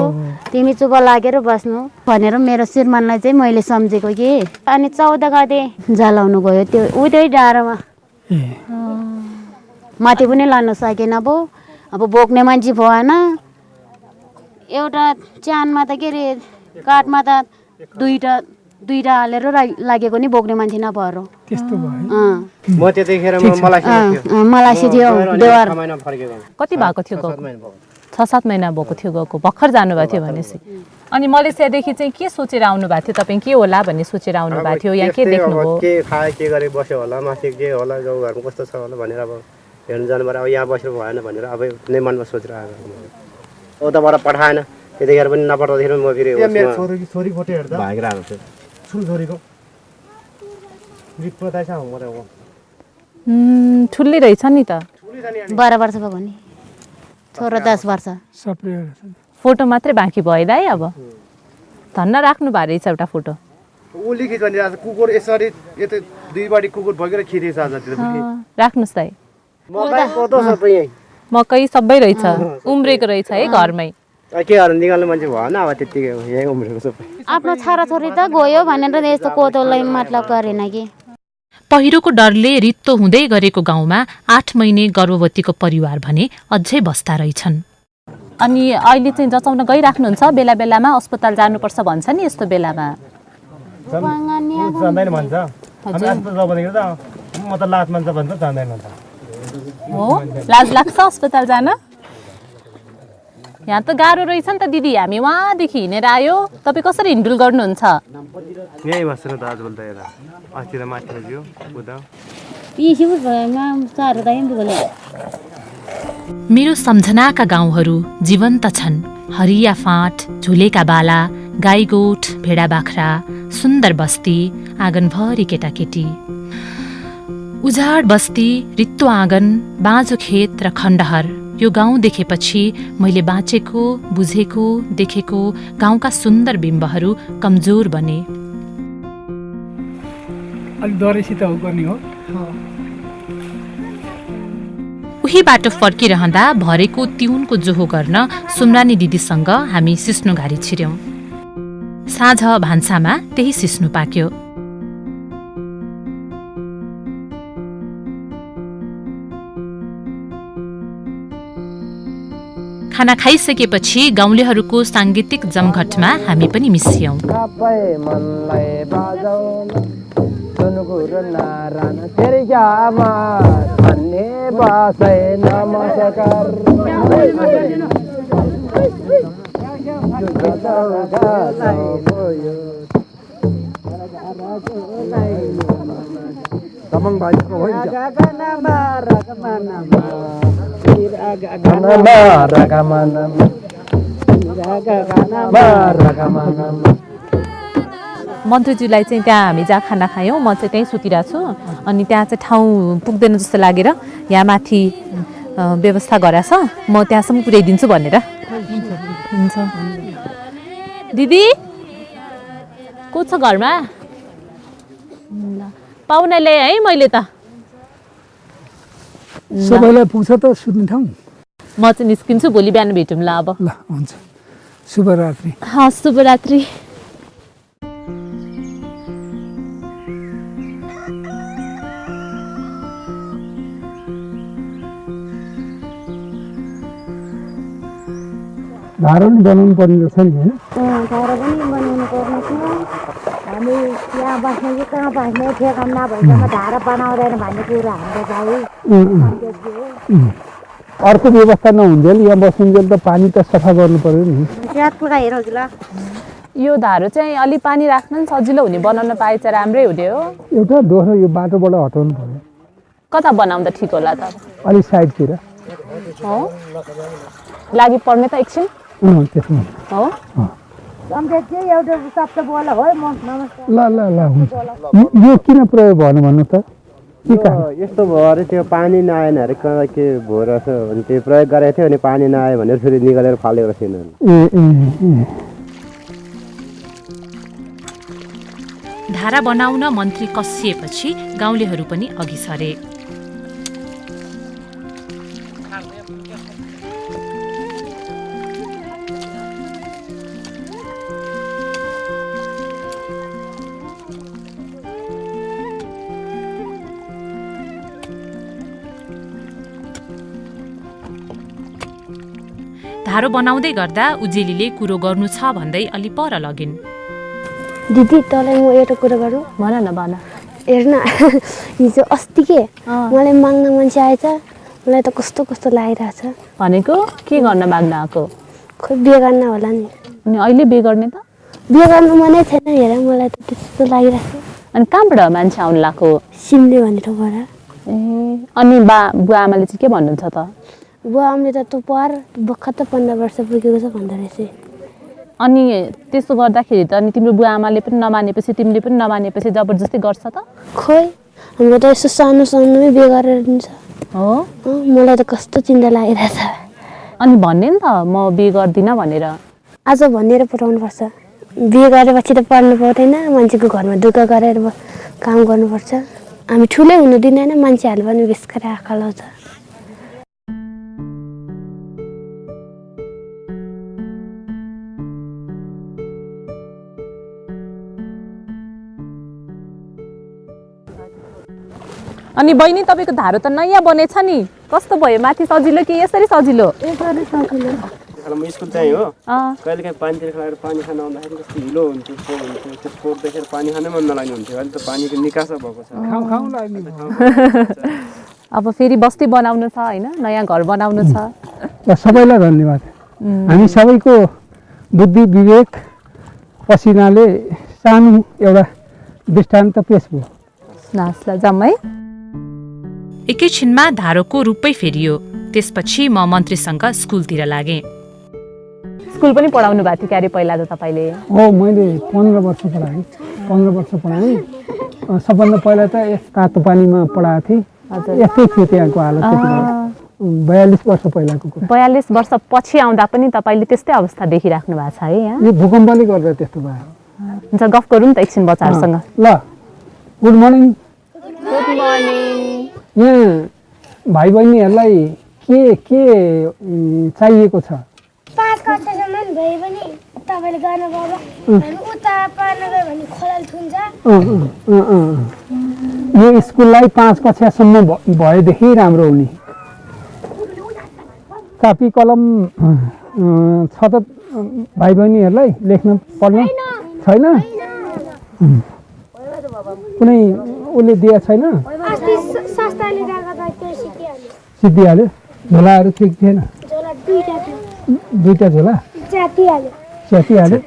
[SPEAKER 9] तिमी चुप लागेर बस्नु भनेर मेरो श्रीमानलाई चाहिँ मैले सम्झेको कि अनि 14 गते जलाउनु गयो त्यो उतै डाँडामा माथि पनि लान सकेन पो अब बोक्ने मान्छे भएन एउटा च्यानमा त के अरे काठमा त दुईटा हालेर लागेको नि बोक्ने मान्छे नभएर
[SPEAKER 11] त्यस्तो भयो
[SPEAKER 4] म त्यतिखेर मलासी
[SPEAKER 9] थियो देवार
[SPEAKER 2] कति भएको थियो 6-7 महिना भएको थियो गएको, भर्खर जानुभएको थियो भनेपछि। अनि मलेसियादेखि चाहिँ के सोचेर आउनु भएको थियो तपाईँ? के होला भन्ने सोचेर आउनु भएको थियो? यहाँ के देख्नुभयो?
[SPEAKER 4] के खाए के गरे बस्यो होला, माथि के होला, गाउँघरमा कस्तो छ होला भनेर अब हेर्नु जानुभएर अब यहाँ बस्नु भएन भनेर अब नै मनमा सोचेर आएको। उताबाट पठाएन, त्यतिखेर पनि नपठाउँदाखेरि म फेरि
[SPEAKER 6] छोरी फोटो हेर्दा
[SPEAKER 4] भागेर आएको छु।
[SPEAKER 6] छोरीको रिपोर्ट छ हाम्रो अब
[SPEAKER 2] ठुली रहेछ नि त।
[SPEAKER 9] 12 वर्ष भएको नि, छोरा 10 वर्ष।
[SPEAKER 2] फोटो मात्रै बाँकी भयो दाइ अब? धन्न राख्नु भएको रहेछ एउटा फोटो।
[SPEAKER 6] ऊ लिखिन्छ नि आज कुकुर यसरी यता दुईबाटी कुकुर भगेर खिरेछ आज त्यो
[SPEAKER 2] राख्नुहोस् दाइ।
[SPEAKER 4] मकै कोदो सबै यही
[SPEAKER 2] मकै सबै रहेछ, उम्रेको रहेछ है घरमै।
[SPEAKER 4] के गर्नु, निकाल्नु मान्छे भएन अब त्यतिकै यही उम्रेको सबै।
[SPEAKER 9] आफ्नो छोराछोरी त गयो भनेर यस्तो कोदोलाई मतलब गरेन कि।
[SPEAKER 5] पहिरोको डरले रित्तो हुँदै गरेको गाउँमा 8 महिने गर्भवतीको परिवार भने अझै बस्दा रहेछन्।
[SPEAKER 2] अनि अहिले चाहिँ जचाउन गइराख्नुहुन्छ? बेला बेलामा अस्पताल जानुपर्छ भन्छ नि यस्तो बेलामा?
[SPEAKER 4] जाँदैन भन्छ, हामी अस्पताल भनेको त म त लात मान्छ भन्छ, जाँदैन त।
[SPEAKER 2] हो, लाज लाग्छ अस्पताल जान? यहाँ त गाह्रो रहेछ नि त दिदी, हामी वहाँदेखि हिँडेर आयो, तपाईँ कसरी हिँडुल गर्नुहुन्छ?
[SPEAKER 4] यही बस्छ त आजभोलि त यता अस्ति त माथि बज्यो उता।
[SPEAKER 5] मेरो सम्झनाका गाउँहरू जीवन्त छन्। हरिया फाँट, झुलेका बाला, गाईगोठ, भेडा बाख्रा, सुन्दर बस्ती, आँगनभरि केटाकेटी। उजाड बस्ती, रित्तो आँगन, बाँझो खेत र खण्डहर। यो गाउँ देखेपछि मैले बाँचेको, बुझेको, देखेको गाउँका सुन्दर बिम्बहरू कमजोर बने।
[SPEAKER 11] अलि डरैसित गर्ने हो।
[SPEAKER 5] उहीबाट फर्किरहँदा भरेको तिउनको जोहो गर्न सुम्रानी दिदीसँग हामी सिस्नुघारी छिर्यौं। साँझ भान्सामा त्यही सिस्नु पाक्यो। खाना खाइसकेपछि गाउँलेहरूको साङ्गीतिक जमघटमा हामी पनि मिसियौं। मन्त्रीज्यूलाई चाहिँ त्यहाँ हामी जहाँ खाना खायौँ, म चाहिँ त्यहीँ सुतिरहेको छु। अनि त्यहाँ चाहिँ ठाउँ पुग्दैन जस्तो लागेर यहाँ माथि व्यवस्था गराछ, म त्यहाँसम्म पुर्याइदिन्छु भनेर। हुन्छ दिदी, को छ घरमा? पाहुना ल्याएँ है मैले त।
[SPEAKER 11] सबैलाई पुग्छ त सुत्ने ठाउँ?
[SPEAKER 2] म चाहिँ निस्किन्छु, भोलि बिहान भेटौँ ल। अब
[SPEAKER 11] ल हुन्छ, शुभरात्रि।
[SPEAKER 9] शुभरात्रि।
[SPEAKER 11] धारा पनि बनाउनु पर्ने रहेछ नि होइन?
[SPEAKER 3] धारा पनि बनाउनु पर्ने थियो। हामी यहाँ बस्ने कि कहाँ बस्ने ठेगान नभएसम्म धारा बनाउँदैन भन्ने कुरो हाम्रो चाहिँ।
[SPEAKER 11] अर्को व्यवस्था नहुन्जेल यहाँ बस्नुन्जेल त पानी त सफा गर्नु पर्यो नि।
[SPEAKER 2] यो धारो चाहिँ अलि पानी राख्न नि सजिलो हुने बनाउन पाए चाहिँ राम्रै हुने हो।
[SPEAKER 11] एउटा दोस्रो यो बाटोबाट हटाउनु पर्यो।
[SPEAKER 2] कता बनाउँदा ठिक होला त?
[SPEAKER 11] अलि साइडतिर
[SPEAKER 2] हो, लागि पर्ने त एकछिन।
[SPEAKER 11] त्यसमा
[SPEAKER 2] हो,
[SPEAKER 3] एउटा शब्द बोल हो।
[SPEAKER 11] ल ल ल हुन्छ। यो किन प्रयोग भएन भन्नु त?
[SPEAKER 4] यस्तो भयो अरे, त्यो पानी नआएन अरे, कहाँ के भयो रहेछ भने त्यो प्रयोग गरेको थियो, अनि पानी नआयो भनेर फेरि निकालेर फालेको थिएन।
[SPEAKER 5] धारा बनाउन मन्त्री कसिएपछि गाउँलेहरू पनि अघि सरे। धारो बनाउँदै गर्दा उजेलीले कुरो गर्नु छ भन्दै अलि पर लगिन्।
[SPEAKER 9] दिदी तँलाई म एउटा कुरा गरौँ?
[SPEAKER 2] भन न भन।
[SPEAKER 9] हेर्न हिजो अस्ति के मलाई माग्न मान्छे आएछ,
[SPEAKER 3] मलाई त कस्तो कस्तो लागिरहेछ
[SPEAKER 2] भनेको के गर्न माग्न आएको
[SPEAKER 3] खोइ बिहे गर्न होला नि
[SPEAKER 2] अनि अहिले बिहे गर्ने त
[SPEAKER 3] बिहे गर्नु मनै छैन हेर मलाई त त्यस्तो लागिरहेछ
[SPEAKER 2] अनि कहाँबाट मान्छे आउनु लाग्यो
[SPEAKER 3] सिमले भन्ने ठाउँबाट
[SPEAKER 2] ए अनि बुवा आमाले चाहिँ के भन्नुहुन्छ त
[SPEAKER 3] बुवा आमाले त पर भर्खर त 15 वर्ष पुगेको छ भन्दो रहेछ
[SPEAKER 2] अनि त्यसो गर्दाखेरि त अनि तिम्रो बुवा आमाले पनि नमानेपछि तिमीले पनि नमानेपछि जबरजस्ती गर्छ त
[SPEAKER 3] खोइ हाम्रो त यसो सानो सानोमै बिहे गरेर दिन्छ
[SPEAKER 2] हो
[SPEAKER 3] मलाई त कस्तो चिन्ता लागिरहेछ
[SPEAKER 2] अनि भन्ने नि त म बिहे गर्दिनँ भनेर
[SPEAKER 3] आज भनेर पठाउनुपर्छ बिहे गरेपछि त पढ्नु पाउँदैन मान्छेको घरमा दुःख गरेर काम गर्नुपर्छ हामी ठुलै हुनु दिँदैन मान्छेहरूले पनि बेसकर आँखा लाउँछ
[SPEAKER 2] अनि बहिनी तपाईँको धारो त नयाँ बनेछ नि कस्तो भयो माथि सजिलो कि यसरी सजिलो
[SPEAKER 4] स्कुल चाहिँ हो कहिले काहीँ पानीतिर खेलाएर पानी खान आउँदाखेरि कस्तो हिलो हुन्थ्यो त्यो स्पोर्ट देखेर पानी खानै मन नलाग्ने हुन्थ्यो अहिले त पानीको निकास भएको छ
[SPEAKER 2] अब फेरि बस्ती बनाउनु छ होइन नयाँ घर बनाउनु छ
[SPEAKER 11] सबैलाई धन्यवाद हामी सबैको बुद्धि विवेक पसिनाले सानो एउटा दृष्टान्त पेश भयो
[SPEAKER 2] नास्ला जम्मै
[SPEAKER 5] एकैछिनमा धारोको रूपै फेरियो त्यसपछि म मन्त्रीसँग स्कुलतिर लागेँ
[SPEAKER 2] स्कुल पनि पढाउनु भएको थियो क्यारे पहिला त तपाईँले
[SPEAKER 11] हो मैले 15 वर्ष पढाएँ 15 वर्ष पढाएँ सबभन्दा पहिला त यस तातो पानीमा पढाएको थिएँ यस्तै थियो त्यहाँको हालत 42 वर्ष पहिलाको कुरा
[SPEAKER 2] 42 वर्ष पछि आउँदा पनि तपाईँले त्यस्तै अवस्था देखिराख्नु भएको छ है यहाँ
[SPEAKER 11] यो भूकम्पले गर्दा त्यस्तो भयो
[SPEAKER 2] हुन्छ गफ गरौँ न त एकछिन बच्चाहरूसँग
[SPEAKER 11] ल गुड मर्निङ
[SPEAKER 2] गुड मर्निङ
[SPEAKER 11] यहाँ भाइ बहिनीहरूलाई के चाहिएको छ
[SPEAKER 3] 5 कक्षासम्म भए पनि तपाईँले गर्नुभयो हामी उता पढ्न गयो भने खोलाल थुन्छ
[SPEAKER 11] यो स्कुललाई 5 कक्षासम्म भएदेखि राम्रो हुने कापी कलम छ त भाइ बहिनीहरूलाई लेख्न पढ्न छैन कुनै उसले दिएको छैन सिद्धिहाल्यो झोलाहरू ठिक थिएन दुईटा झोला च्यातिहाल्यो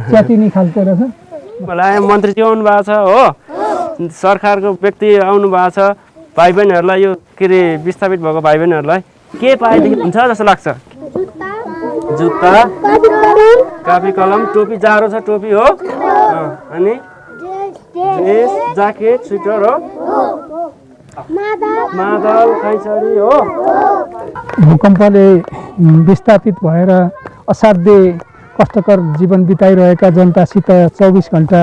[SPEAKER 11] च्यातिने खालको रहेछ
[SPEAKER 4] मलाई मन्त्री चाहिँ आउनु भएको छ हो सरकारको व्यक्ति आउनु भएको छ भाइ बहिनीहरूलाई यो के अरे विस्थापित भएको भाइ बहिनीहरूलाई के पाएदेखि हुन्छ जस्तो लाग्छ जुत्ता कापी कलम टोपी जाडो छ टोपी हो अनि ड्रेस ज्याकेट स्वेटर हो मादल खैँचरी हो
[SPEAKER 11] भूकम्पले विस्थापित भएर असाध्य कष्टकर जीवन बिताइरहेका जनतासित 24 घण्टा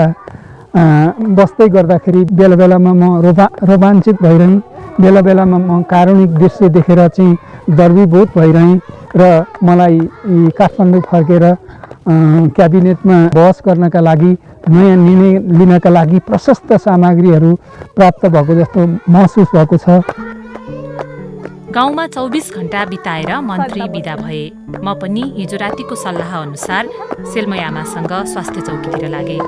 [SPEAKER 11] बस्दै गर्दाखेरि बेला बेलामा म रोमाञ्चित भइरहेँ बेला बेलामा म कारुणिक दृश्य देखेर चाहिँ दर्वीभूत भइरहेँ र मलाई काठमाडौँ फर्केर क्याबिनेटमा बहस गर्नका लागि नयाँ निर्णय लिनका लागि प्रशस्त सामग्रीहरू प्राप्त भएको जस्तो महसुस भएको छ
[SPEAKER 5] गाउँमा 24 घण्टा बिताएर मन्त्री बिदा भए म पनि हिजो रातिको सल्लाह अनुसार सेलमै आमासँग स्वास्थ्य चौकीतिर लागे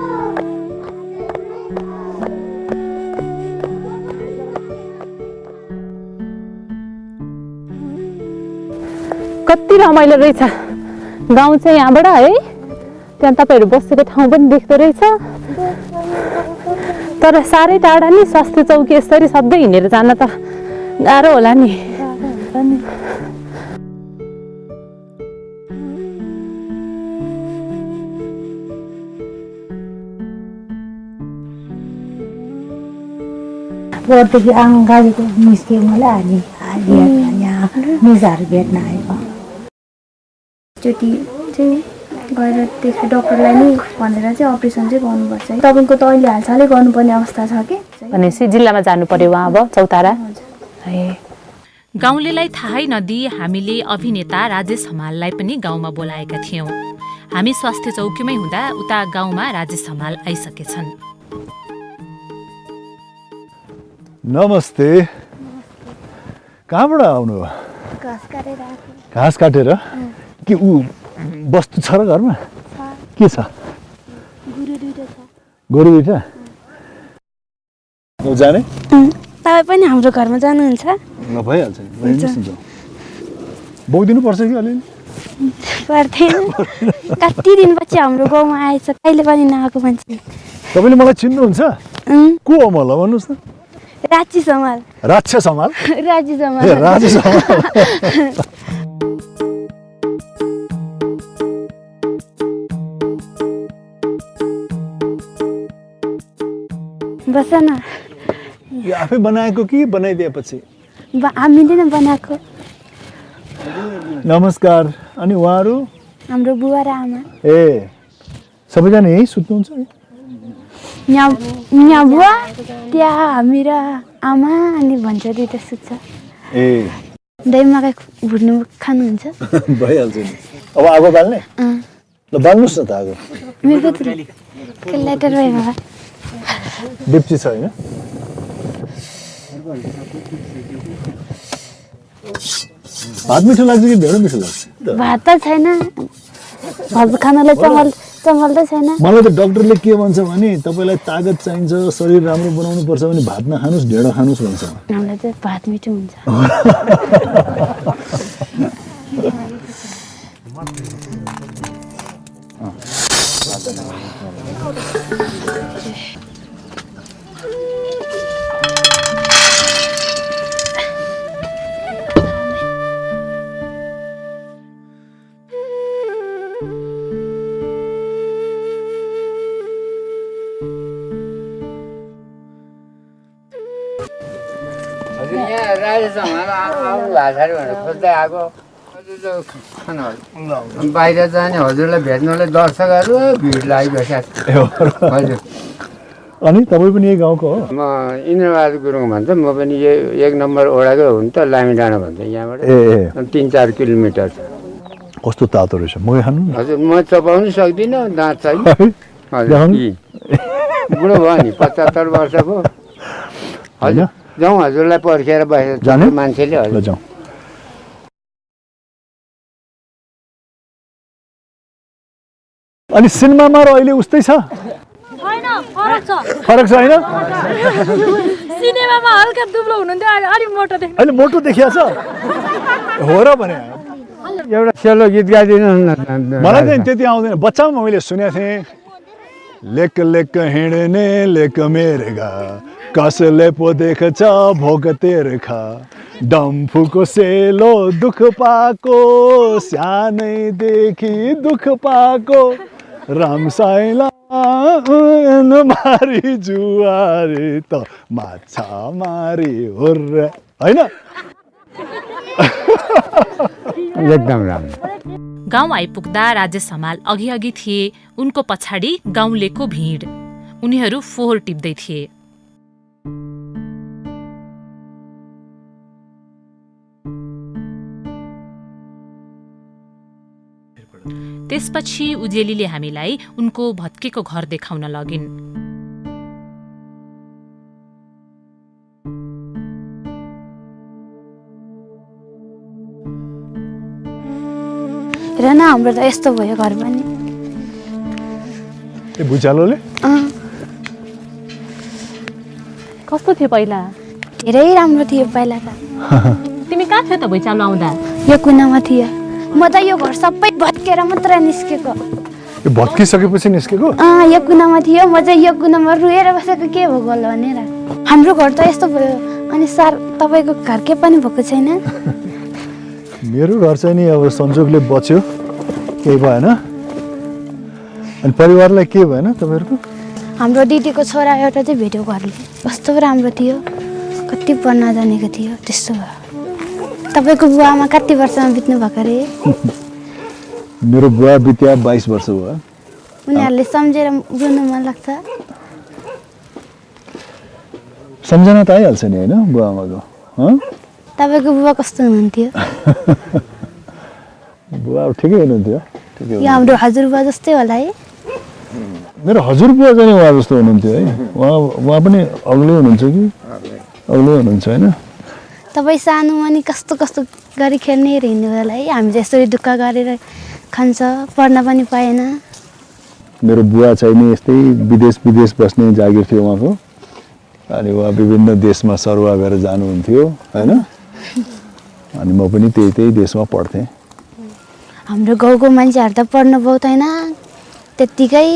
[SPEAKER 2] कति रमाइलो रहेछ गाउँ चाहिँ यहाँबाट है त्यहाँ तपाईँहरू बसेको ठाउँ पनि देख्दो रहेछ तर साह्रै टाढा नि स्वास्थ्य चौकी यसरी सधैँ हिँडेर जान त गाह्रो होला नि
[SPEAKER 10] घरदेखि गाडीको निस्क्यो मलाई यहाँ निजाहरू भेट्न आएको
[SPEAKER 9] चोटि चाहिँ गएर देख्यो डक्टरलाई नै भनेर चाहिँ अपरेसन चाहिँ गर्नुपर्छ है तपाईँको त अहिले हालसालै गर्नुपर्ने अवस्था छ कि
[SPEAKER 2] भनेपछि जिल्लामा जानु पर्यो उहाँ अब चौतारा
[SPEAKER 5] गाउँलेलाई थाहै नदिई हामीले अभिनेता राजेश हमाललाई पनि गाउँमा बोलाएका थियौँ हामी स्वास्थ्य चौकीमै हुँदा उता गाउँमा राजेश हमाल आइसकेछन्
[SPEAKER 12] नमस्ते कहाँबाट आउनु घाँस काटेर के ऊ वस्तु छ र घरमा के छ गोरु दुईटा जाने
[SPEAKER 3] तपाईँ पनि हाम्रो घरमा जानुहुन्छ
[SPEAKER 12] भइहाल्छ नि हेर्नुहोस् न बोकिदिनु पर्छ कि अलिअलि
[SPEAKER 3] पर्दैन कति दिनपछि हाम्रो गाउँमा आएछ कहिले पनि नआएको मान्छे
[SPEAKER 12] तपाईँले मलाई चिन्नुहुन्छ को हो मलाई भन्नुहोस् न
[SPEAKER 3] राची समाल
[SPEAKER 12] राक्षा समाल
[SPEAKER 3] राजी समाल
[SPEAKER 12] राजा समाल
[SPEAKER 3] बस न
[SPEAKER 12] यो आफै बनाएको कि बनाइदिएपछि
[SPEAKER 3] हामीले नै बनाएको
[SPEAKER 12] नमस्कार अनि उहाँहरू
[SPEAKER 3] हाम्रो बुवा र आमा
[SPEAKER 12] ए सबैजना यही सुत्नुहुन्छ
[SPEAKER 3] यहाँ बुवा त्यहाँ हामी र आमा अनि भन्छ दुइटा सुत्छ
[SPEAKER 12] ए
[SPEAKER 3] दही मकै भुट्नु खानुहुन्छ
[SPEAKER 12] भइहाल्छ नि अब आगो बाल्ने ल बाल्नुहोस् न त आगो
[SPEAKER 3] मेरो त लेटर भयो बाबा
[SPEAKER 12] डेप्ची छ होइन भात मिठो लाग्छ कि ढेँडो मिठो लाग्छ
[SPEAKER 3] भात त छैन भात खानलाई चमल त छैन
[SPEAKER 12] मलाई त डाक्टरले के भन्छ भने तपाईँलाई तागत चाहिन्छ शरीर राम्रो बनाउनु पर्छ भने भात नखानुहोस् ढेँडो खानुहोस् भन्छ
[SPEAKER 3] हामीलाई चाहिँ भात मिठो हुन्छ
[SPEAKER 8] यहाँ राजेशमाल आउनु भएको छ भनेर खोज्दै आएको बाहिर जाने हजुरलाई भेट्नुलाई दर्शकहरू भिड लागिबस्यो हजुर
[SPEAKER 12] अनि तपाईँ पनि यही गाउँको हो
[SPEAKER 8] म इन्द्रबहादुर गुरुङ भन्छ म पनि यही 1 नम्बर वडाकै हो नि त लामी डाँडा भन्छ यहाँबाट
[SPEAKER 12] ए
[SPEAKER 8] 3-4 किलोमिटर छ
[SPEAKER 12] कस्तो तातो रहेछ मकै खानु
[SPEAKER 8] हजुर म चपाउनु सक्दिनँ दाँत छैन हजुर बुढो भयो नि 75 वर्षको हजुर जाउँ हजुरलाई पर्खेर बसेर मान्छेले हजुर
[SPEAKER 12] जाउँ अनि सिनेमामा र अहिले उस्तै छ फरक छ होइन
[SPEAKER 13] सिनेमामा हल्का दुब्लो हुनुहुन्थ्यो अलि मोटो देख्नु
[SPEAKER 12] अहिले मोटो देखिया छ हो र भने
[SPEAKER 8] एउटा सेलो गीत गाइदिनुहोस् न
[SPEAKER 12] मलाई चाहिँ त्यति आउँदैन बच्चामा मैले सुनेको थिएँ लेक लेक हिँड्ने लेक मेरेगा कसले पो देख्छ भोक तेर्खा डम्फुको सेलो दुख पाएको सानैदेखि दुख पाएको रामसाइला मारी जुवारी त माछा मारी हुर्र होइन
[SPEAKER 8] एकदम राम्रो
[SPEAKER 5] गाउँ आइपुग्दा राजेश हमाल अघि थिए उनको पछाडि गाउँलेको भिड उनीहरू फोहोर टिप्दै थिए त्यसपछि उजेलीले हामीलाई उनको भत्केको घर देखाउन लगिन्
[SPEAKER 3] हेर न हाम्रो त यस्तो भयो घर पनि
[SPEAKER 12] ए भुइँचालोले
[SPEAKER 2] कस्तो थियो पहिला
[SPEAKER 3] धेरै राम्रो थियो पहिला त
[SPEAKER 2] तिमी कहाँ थियो त भुइँचालो आउँदा
[SPEAKER 3] यो कुनामा थियो म त यो घर सबै भत्केर मात्र निस्केको
[SPEAKER 12] यो भत्किसकेपछि निस्केको
[SPEAKER 3] यो कुनामा थियो म चाहिँ यो कुनामा रुएर बसेको के भयो होला भनेर हाम्रो घर त यस्तो भयो अनि सर तपाईँको घर के पनि भएको छैन
[SPEAKER 12] मेरो घर चाहिँ नि अब संजोगले बच्यो केही भएन अनि परिवारलाई के भएन तपाईँहरूको
[SPEAKER 3] हाम्रो दिदीको छोरा एउटा चाहिँ भेट्यो घरले कस्तो राम्रो थियो कति पढ्न जानेको थियो त्यस्तो भयो तपाईँको बुवामा कति वर्षमा बित्नु भएको अरे
[SPEAKER 12] मेरो बुवा बित्या 22 वर्ष भयो
[SPEAKER 3] उनीहरूले सम्झेर बोल्नु मन लाग्छ
[SPEAKER 12] सम्झना त आइहाल्छ नि होइन बुवा आमाको
[SPEAKER 3] तपाईँको बुवा कस्तो हुनुहुन्थ्यो
[SPEAKER 12] बुवा ठिकै हुनुहुन्थ्यो
[SPEAKER 3] यो हाम्रो हजुरबुवा जस्तै होला है
[SPEAKER 12] मेरो हजुरबुवा चाहिँ उहाँ जस्तो हुनुहुन्थ्यो है उहाँ पनि अग्लो हुनुहुन्छ कि अग्लो हुनुहुन्छ होइन
[SPEAKER 3] तपाईँ सानोमा नि कस्तो कस्तो गरी खेल्ने हिँड्नु होला है हामी चाहिँ यसरी दुःख गरेर खान्छ पढ्न पनि पाएन
[SPEAKER 12] मेरो बुवा चाहिँ नि यस्तै विदेश बस्ने जागिर थियो उहाँको अनि उहाँ विभिन्न देशमा सरुवा गरेर जानुहुन्थ्यो होइन अनि म पनि त्यही देशमा पढ्थेँ।
[SPEAKER 3] हाम्रो गाउँको मान्छेहरू त पढ्नु पाउँदैन, त्यत्तिकै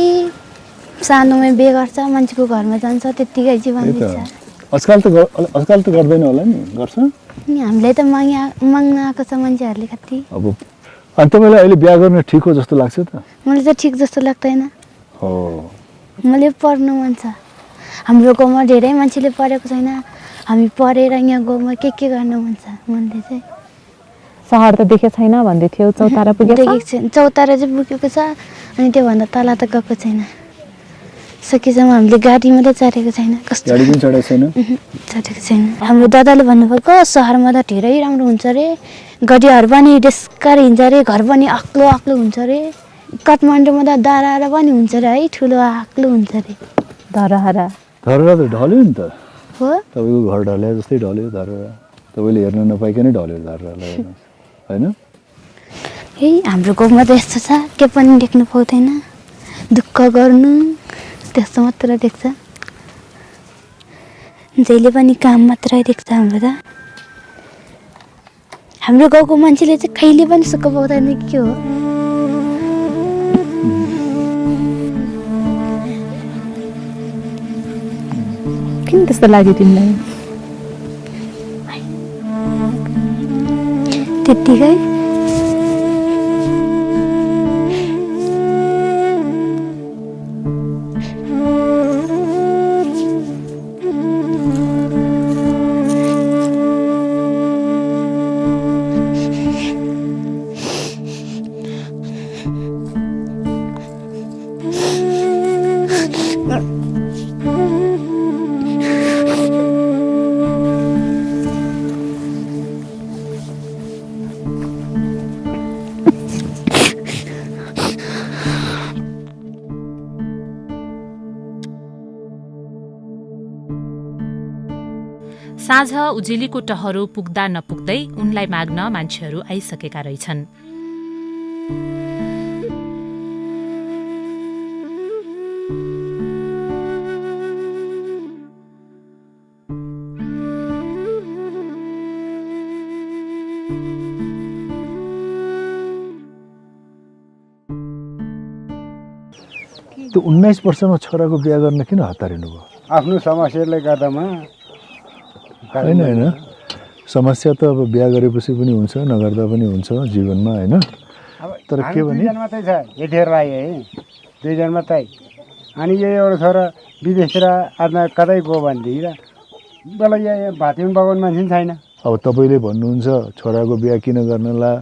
[SPEAKER 3] सानोमै बिहे गर्छ, मान्छेको घरमा जान्छ, त्यत्तिकै जीवन बित्छ।
[SPEAKER 12] आजकल त गर्दैन होला नि, गर्छ?
[SPEAKER 3] हामीलाई त माग्न आएको छ मान्छेहरूले कति।
[SPEAKER 12] अब अनि तपाईँलाई अहिले बिहा गर्न ठिक हो जस्तो लाग्छ त?
[SPEAKER 3] मलाई त ठिक जस्तो लाग्दैन।
[SPEAKER 12] हो,
[SPEAKER 3] मैले पढ्नु मन छ। हाम्रो गाउँमा धेरै मान्छेले पढेको छैन, हामी पढेर यहाँ गाउँमा के गर्न मन छ मनले चाहिँ।
[SPEAKER 2] सहर त देखेको छैन भन्दै थियो, चौतारा पुगेको
[SPEAKER 3] छैन? चौतारा चाहिँ पुगेको छ, अनि त्योभन्दा तल त गएको छैन। सकेसम्म हामीले गाडी मात्रै चढेको छैन।
[SPEAKER 12] गाडी पनि चढेको छैन?
[SPEAKER 3] चढेको छैन। हाम्रो दादाले भन्नुभएको सहरमा त धेरै राम्रो हुन्छ अरे, गाडीहरू पनि डेस्कार हिँड्छ अरे, घर पनि अग्लो अग्लो हुन्छ अरे, काठमाडौँमा त दारारा पनि हुन्छ अरे है, ठुलो आक्लो हुन्छ अरे।
[SPEAKER 2] धरहरा
[SPEAKER 12] त ढल्यो नि त
[SPEAKER 3] हो,
[SPEAKER 12] तपाईँको घर ढल्यो जस्तै ढल्यो धरहरा। तपाईँले हेर्न नपाइकन ढल्यो धरहरालाई होइन?
[SPEAKER 3] है हाम्रो गाउँमा त यस्तो छ, के पनि देख्नु पाउँदैन, दुःख गर्नु त्यस्तो मात्र देख्छ, जहिले पनि काम मात्रै देख्छ हाम्रो त। हाम्रो गाउँको मान्छेले चाहिँ कहिले पनि सुख पाउँदैन के हो?
[SPEAKER 2] किन त्यस्तो लाग्यो तिमीलाई?
[SPEAKER 3] त्यत्तिकै
[SPEAKER 5] साँझ उजेलीको टहरो पुग्दा नपुग्दै उनलाई माग्न मान्छेहरू आइसकेका रहेछन्।
[SPEAKER 12] त्यो 19 वर्षमा छोराको बिहा गर्न किन हतारिनु भयो?
[SPEAKER 8] आफ्नो समस्याले गर्दामा
[SPEAKER 12] होइन समस्या त अब बिहा गरेपछि पनि हुन्छ, नगर्दा पनि हुन्छ जीवनमा होइन। तर के भने
[SPEAKER 8] दुईजना मात्रै छ, यतिखेर आयो है, दुईजना मात्रै। अनि यो एउटा छोरा विदेशतिर आज कतै गयो भनेदेखि बेला यहाँ भातीमा बगाउने मान्छे पनि छैन।
[SPEAKER 12] अब तपाईँले भन्नुहुन्छ छोराको बिहा किन गर्नला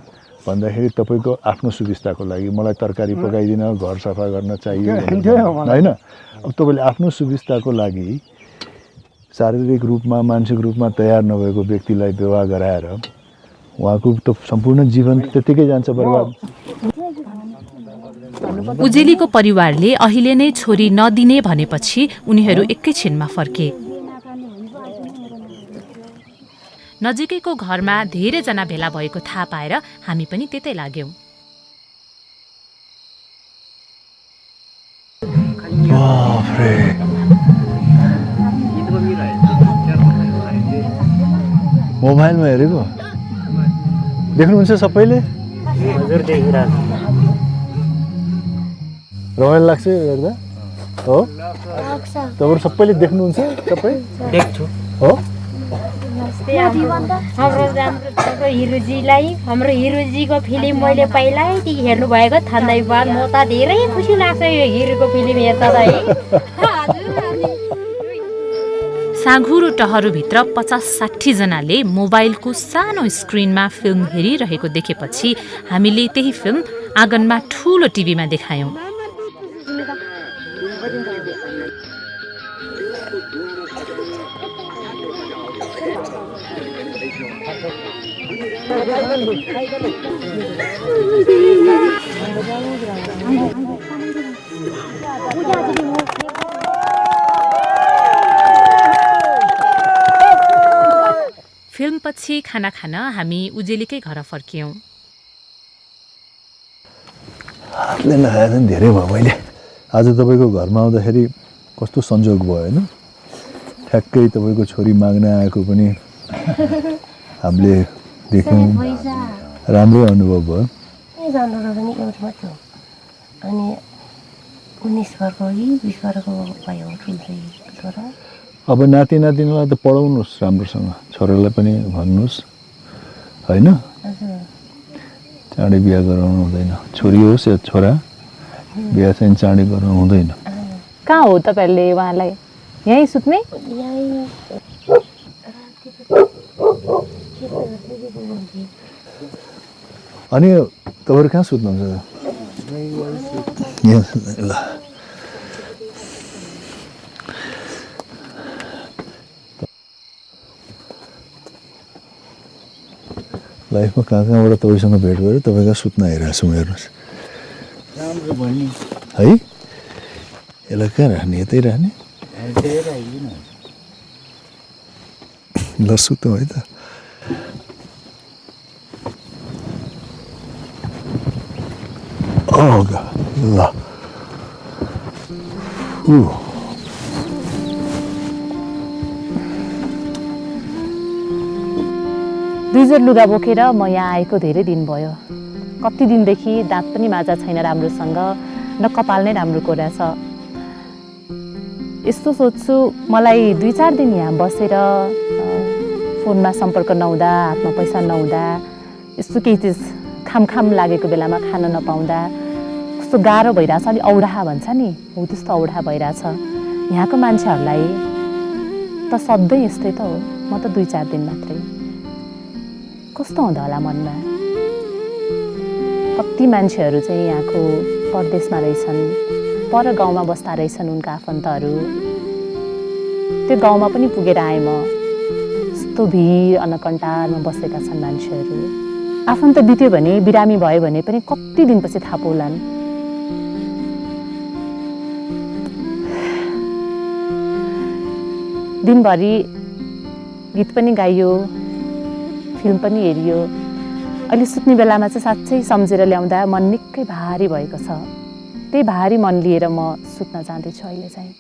[SPEAKER 12] भन्दाखेरि तपाईँको आफ्नो सुविस्ताको लागि, मलाई तरकारी पकाइदिन, घर सफा गर्न चाहियो होइन। अब तपाईँले आफ्नो सुविस्ताको लागि शारीरिक रूपमा मानसिक रूपमा तयार नभएको व्यक्तिलाई विवाह गराएर उहाँको त सम्पूर्ण जीवन त्यतिकै जान्छ बर्बाद।
[SPEAKER 5] उजेलीको परिवारले अहिले नै छोरी नदिने भनेपछि उनीहरू एकैछिनमा फर्के। नजिकैको घरमा धेरैजना भेला भएको थाहा पाएर हामी पनि त्यतै लाग्यौं।
[SPEAKER 12] मोबाइलमा हेरेको देख्नुहुन्छ सबैले? रमाइलो लाग्छ हेर्दा हो? तपाईँहरू सबैले देख्नुहुन्छ? सबै
[SPEAKER 14] देख्छु
[SPEAKER 12] हो।
[SPEAKER 14] हाम्रो हिरोजीलाई, हाम्रो हिरोजीको फिल्म मैले पहिल्यैदेखि हेर्नु भएको थान्दै बाद म त धेरै खुसी लाग्छ यो हिरोको फिल्म हेर्दा है।
[SPEAKER 5] साँघुरो टहरोभित्र 50-60 जनाले मोबाइलको सानो स्क्रिनमा फिल्म हेरिरहेको देखेपछि हामीले त्यही फिल्म आँगनमा ठुलो टिभीमा देखायौं। फिल्मपछि खाना खान हामी उजेलीकै घर फर्कियौं।
[SPEAKER 12] हातले नखाएर धेरै भयो। मैले आज तपाईँको घरमा आउँदाखेरि कस्तो संयोग भयो होइन? ठ्याक्कै तपाईँको छोरी माग्न आएको पनि हामीले देख्यौँ राम्रै अनुभव भयो
[SPEAKER 15] पनि एउटा थियो अनि 19 वर्षको कि 20 वर्षको भयो छोरा
[SPEAKER 12] अब नाति नातिनीलाई त पढाउनुहोस् राम्रोसँग छोरालाई पनि भन्नुहोस् होइन चाँडै बिहा गराउनु हुँदैन छोरी होस् या छोरा बिहा चाहिँ चाँडै गराउनु हुँदैन
[SPEAKER 2] कहाँ हो तपाईँहरूले उहाँलाई यहीँ सुत्ने
[SPEAKER 12] अनि तपाईँहरू कहाँ सुत्नुहुन्छ ल लाइफमा कहाँ कहाँबाट तपाईँसँग भेट गरेर तपाईँ कहाँ सुत्न आइरहेको छु हेर्नुहोस् है यसलाई कहाँ राख्ने यतै राख्ने ल सुतौँ है त ल
[SPEAKER 2] दुईजोर लुगा बोकेर म यहाँ आएको धेरै दिन भयो कति दिनदेखि दाँत पनि माझा छैन राम्रोसँग न कपाल नै राम्रो कोरेछ यस्तो सोच्छु मलाई 2-4 दिन यहाँ बसेर फोनमा सम्पर्क नहुँदा हातमा पैसा नहुँदा यस्तो केही चिज खाम लागेको बेलामा खान नपाउँदा कस्तो गाह्रो भइरहेछ अलि औडाहा भन्छ नि हो त्यस्तो औडाहा भइरहेछ यहाँको मान्छेहरूलाई त सधैँ यस्तै त हो म त 2-4 दिन मात्रै कस्तो हुँदा होला मनमा कति मान्छेहरू चाहिँ यहाँको परदेशमा रहेछन् पर गाउँमा बस्दा रहेछन् उनका आफन्तहरू त्यो गाउँमा पनि पुगेर आएँ म यस्तो भिड अनकन्टारमा बसेका छन् मान्छेहरू आफन्त बित्यो भने बिरामी भयो भने पनि कति दिनपछि थाहा पाउलान् दिनभरि गीत पनि गाइयो फिल्म पनि हेरियो अहिले सुत्ने बेलामा चाहिँ साँच्चै सम्झेर ल्याउँदा मन निकै भारी भएको छ त्यही भारी मन लिएर म सुत्न जाँदैछु अहिले चाहिँ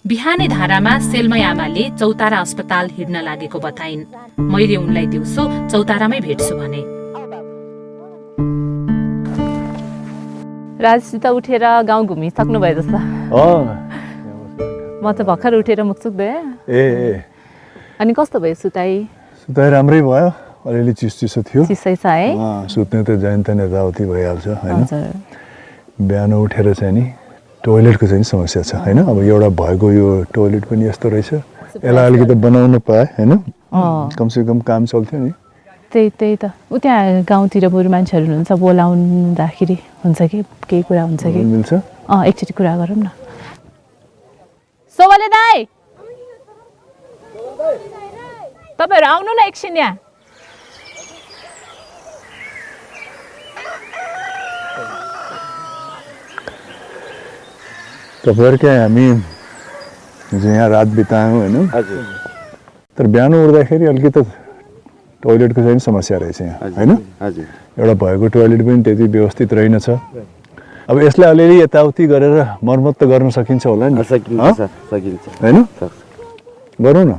[SPEAKER 5] बिहानै धारामा सेलमै आमाले चौतारा अस्पताल हिँड्न लागेको बताइन् मैले उनलाई दिउँसो चौतारामै भेट्छु भने
[SPEAKER 2] राजसित उठेर गाउँ घुमिसक्नु भयो जस्तो म त भर्खर उठेर मुखसुक धोएँ अनि कस्तो भयो सुताइ
[SPEAKER 12] राम्रै भयो अलिअलि चिसो थियो
[SPEAKER 2] चिसै छ है
[SPEAKER 12] सुत्ने त जाइन त यताउति भइहाल्छ होइन बिहान उठेर चाहिँ नि टोइलेटको चाहिँ समस्या छ होइन अब एउटा भएको यो टोइलेट पनि यस्तो रहेछ यसलाई अलिकति बनाउनु पाएँ होइन कमसेकम काम चल्थ्यो नि
[SPEAKER 2] त्यही त उ त्यहाँ गाउँतिर बरु मान्छेहरू हुनुहुन्छ बोलाउँदाखेरि हुन्छ कि केही कुरा हुन्छ कि
[SPEAKER 12] मिल्छ
[SPEAKER 2] एकचोटि कुरा गरौँ न सोवाले दाइ तपाईँहरू आउनु न एकछिन यहाँ
[SPEAKER 12] तपाईँहरूकै हामी यहाँ रात बितायौँ होइन तर बिहान उठ्दाखेरि अलिकति टोइलेटको चाहिँ समस्या रहेछ यहाँ होइन एउटा भएको टोइलेट पनि त्यति व्यवस्थित रहेनछ अब यसलाई अलिअलि यताउति गरेर मर्मत त गर्न सकिन्छ होला नि
[SPEAKER 4] सकिन्छ
[SPEAKER 12] होइन गरौँ न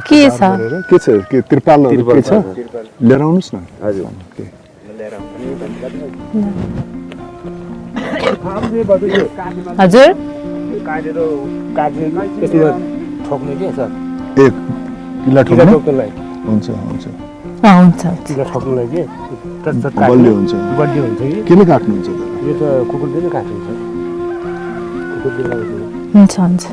[SPEAKER 2] के छ
[SPEAKER 12] के त्रिपालहरू के छ लिएर आउनुहोस् न
[SPEAKER 2] हजुर
[SPEAKER 12] एक किल्ला ठोक्नलाई हुन्छ बलियो हुन्छ किन काट्नुहुन्छ
[SPEAKER 4] यो त कुकुरले नै काटिन्छ
[SPEAKER 2] हुन्छ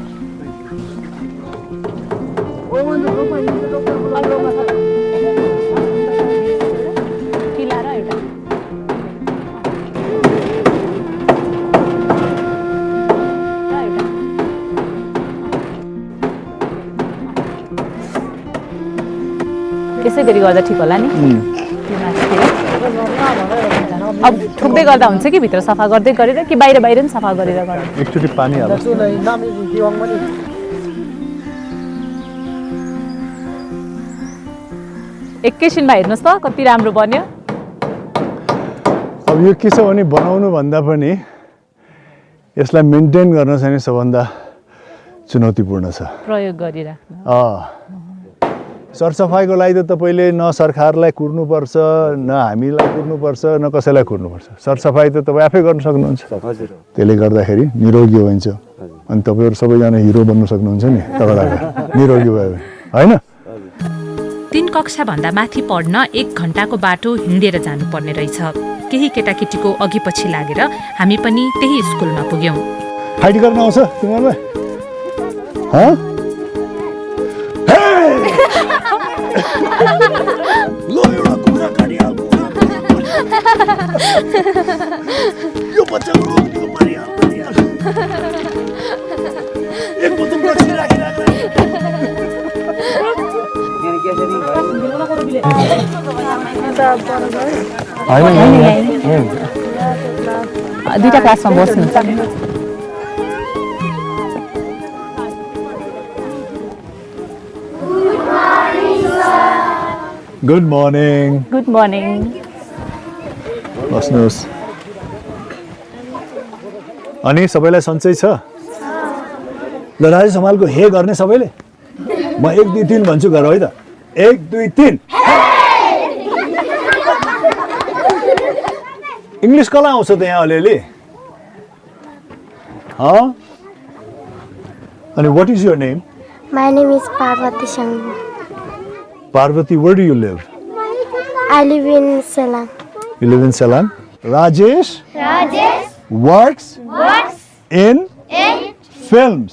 [SPEAKER 2] यसै गरी गर्दा ठिक होला नि अब ठोक्दै गर्दा हुन्छ कि भित्र सफा गर्दै गरेर कि बाहिर पनि सफा गरेर गर्नु
[SPEAKER 12] एकचोटि पानी हाल्नुहोस्
[SPEAKER 2] एकैछिनमा हेर्नुहोस् त कति राम्रो बन्यो
[SPEAKER 12] अब यो के छ भने बनाउनु भन्दा पनि यसलाई मेन्टेन गर्न चाहिँ सबभन्दा चुनौतीपूर्ण छ
[SPEAKER 2] प्रयोग गरिराख्नु
[SPEAKER 12] सरसफाइको लागि त तपाईँले न सरकारलाई कुर्नुपर्छ न हामीलाई कुर्नुपर्छ न कसैलाई कुर्नुपर्छ सरसफाइ त तपाईँ आफै गर्न सक्नुहुन्छ त्यसले गर्दाखेरि निरोगी हुन्छ अनि तपाईँहरू सबैजना हिरो बन्न सक्नुहुन्छ नि तगडाको निरोगी भयो होइन
[SPEAKER 5] 3 कक्षाभन्दा माथि पढ्न 1 घण्टाको बाटो हिँडेर जानुपर्ने रहेछ केही केटाकेटीको अघि पछि लागेर हामी पनि त्यही स्कुलमा पुग्यौं
[SPEAKER 12] फाइट गर्न आउँछ तिमीहरूलाई
[SPEAKER 16] यो बच्चा रोक्नु पर्यो एक बोतल रक्सी राखिराख
[SPEAKER 2] दुईटा क्लासमा बस्नु
[SPEAKER 12] गुड मर्निङ
[SPEAKER 2] गुड मर्निङ
[SPEAKER 12] बस्नुहोस् अनि सबैलाई सन्चै छ ल राजेश हमालको हे गर्ने सबैले म 1 2 3 भन्छु गर है त 1 2 3 इंग्लिश कसलाई आउँछ त यहाँ अलिअलि अनि what is your name
[SPEAKER 17] My name is Parvati Sanghu.
[SPEAKER 12] Parvati, where do you live?
[SPEAKER 17] I live in Ceylon.
[SPEAKER 12] You live in Ceylon? Rajesh works in films.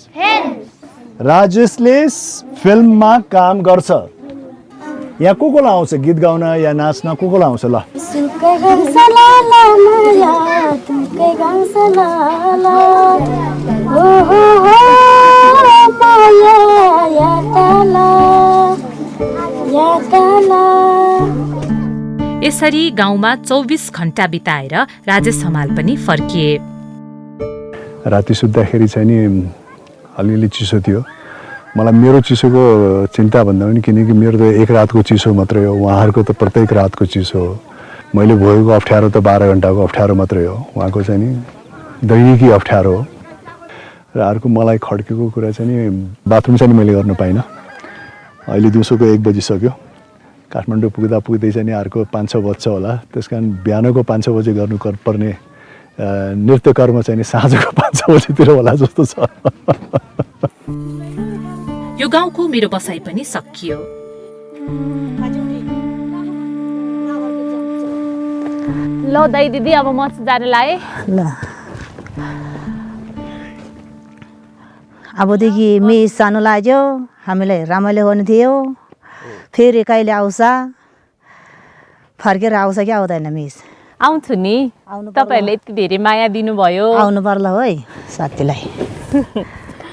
[SPEAKER 12] राजेशले फिल्ममा काम गर्छ यहाँ को आउँछ गीत गाउन या नाच्न को आउँछ ल
[SPEAKER 5] यसरी गाउँमा 24 घण्टा बिताएर राजेश हमाल पनि फर्किए
[SPEAKER 12] राति सुत्दाखेरि चाहिँ नि अलिअलि चिसो थियो मलाई मेरो चिसोको चिन्ता भन्दा पनि किनकि मेरो त एक रातको चिसो मात्रै हो उहाँहरूको त प्रत्येक रातको चिसो हो मैले भोगेको अप्ठ्यारो त 12 घण्टाको अप्ठ्यारो मात्रै हो उहाँको चाहिँ नि दैनिकी अप्ठ्यारो हो र अर्को मलाई खड्केको कुरा चाहिँ नि बाथरुम चाहिँ मैले गर्न पाइनँ अहिले दिउँसोको 1 बजिसक्यो काठमाडौँ पुग्दै चाहिँ नि अर्को 5-6 बज्छ होला त्यसकारण बिहानको 5-6 बजे गर्नु पर्ने नृत्य कर्म चाहिँ नि साँझको 5-6 बजेतिर होला जस्तो छ
[SPEAKER 5] यो गाउँको मेरो बसाइ पनि सकियो
[SPEAKER 2] ल दाइ दिदी अब म जान लाए
[SPEAKER 10] ल अबदेखि मिस सानो लाग्यो हामीलाई रमाइलो गर्नु थियो फेरि कहिले आउँछ फर्केर आउँछ कि आउँदैन मिस
[SPEAKER 2] आउँछु नि तपाईहरुले यति धेरै माया दिनुभयो
[SPEAKER 10] आउनु पर्ला है साथीलाई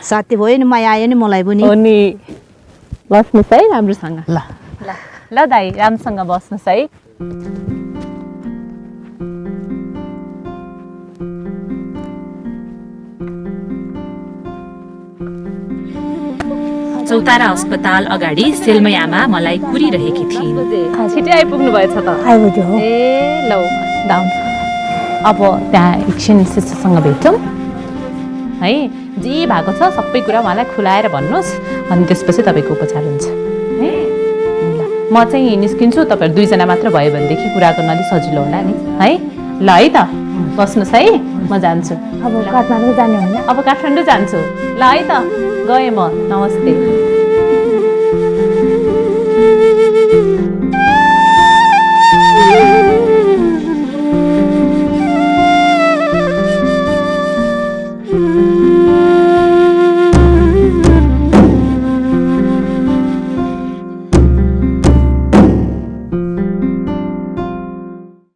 [SPEAKER 10] साथी भयो नि माया आयो नि मलाई पनि
[SPEAKER 2] हो नि बस्नुस् है राम्रोसँग ल ल दाइ राम्रोसँग बस्नुस् है
[SPEAKER 5] चौतारा अस्पताल अगाडि सेलमै आमा मलाई कुरिरहेकी थिइन्
[SPEAKER 2] छिटै आइपुग्नु भएछ त
[SPEAKER 10] आइपुग्यो
[SPEAKER 2] ए लौ डाउन अब त्यहाँ एकछिन शिष्यसँग भेटौँ है जे भएको छ सबै कुरा उहाँलाई खुलाएर भन्नुहोस् अनि त्यसपछि तपाईँको उपचार हुन्छ है ल म चाहिँ निस्किन्छु तपाईँहरू 2 जना मात्र भयो भनेदेखि कुरा गर्न अलिक सजिलो होला नि है ल है त बस्नुहोस् है म जान्छु
[SPEAKER 10] अब काठमाडौँ जाने होइन
[SPEAKER 2] अब काठमाडौँ जान्छु ल है त गएँ म नमस्ते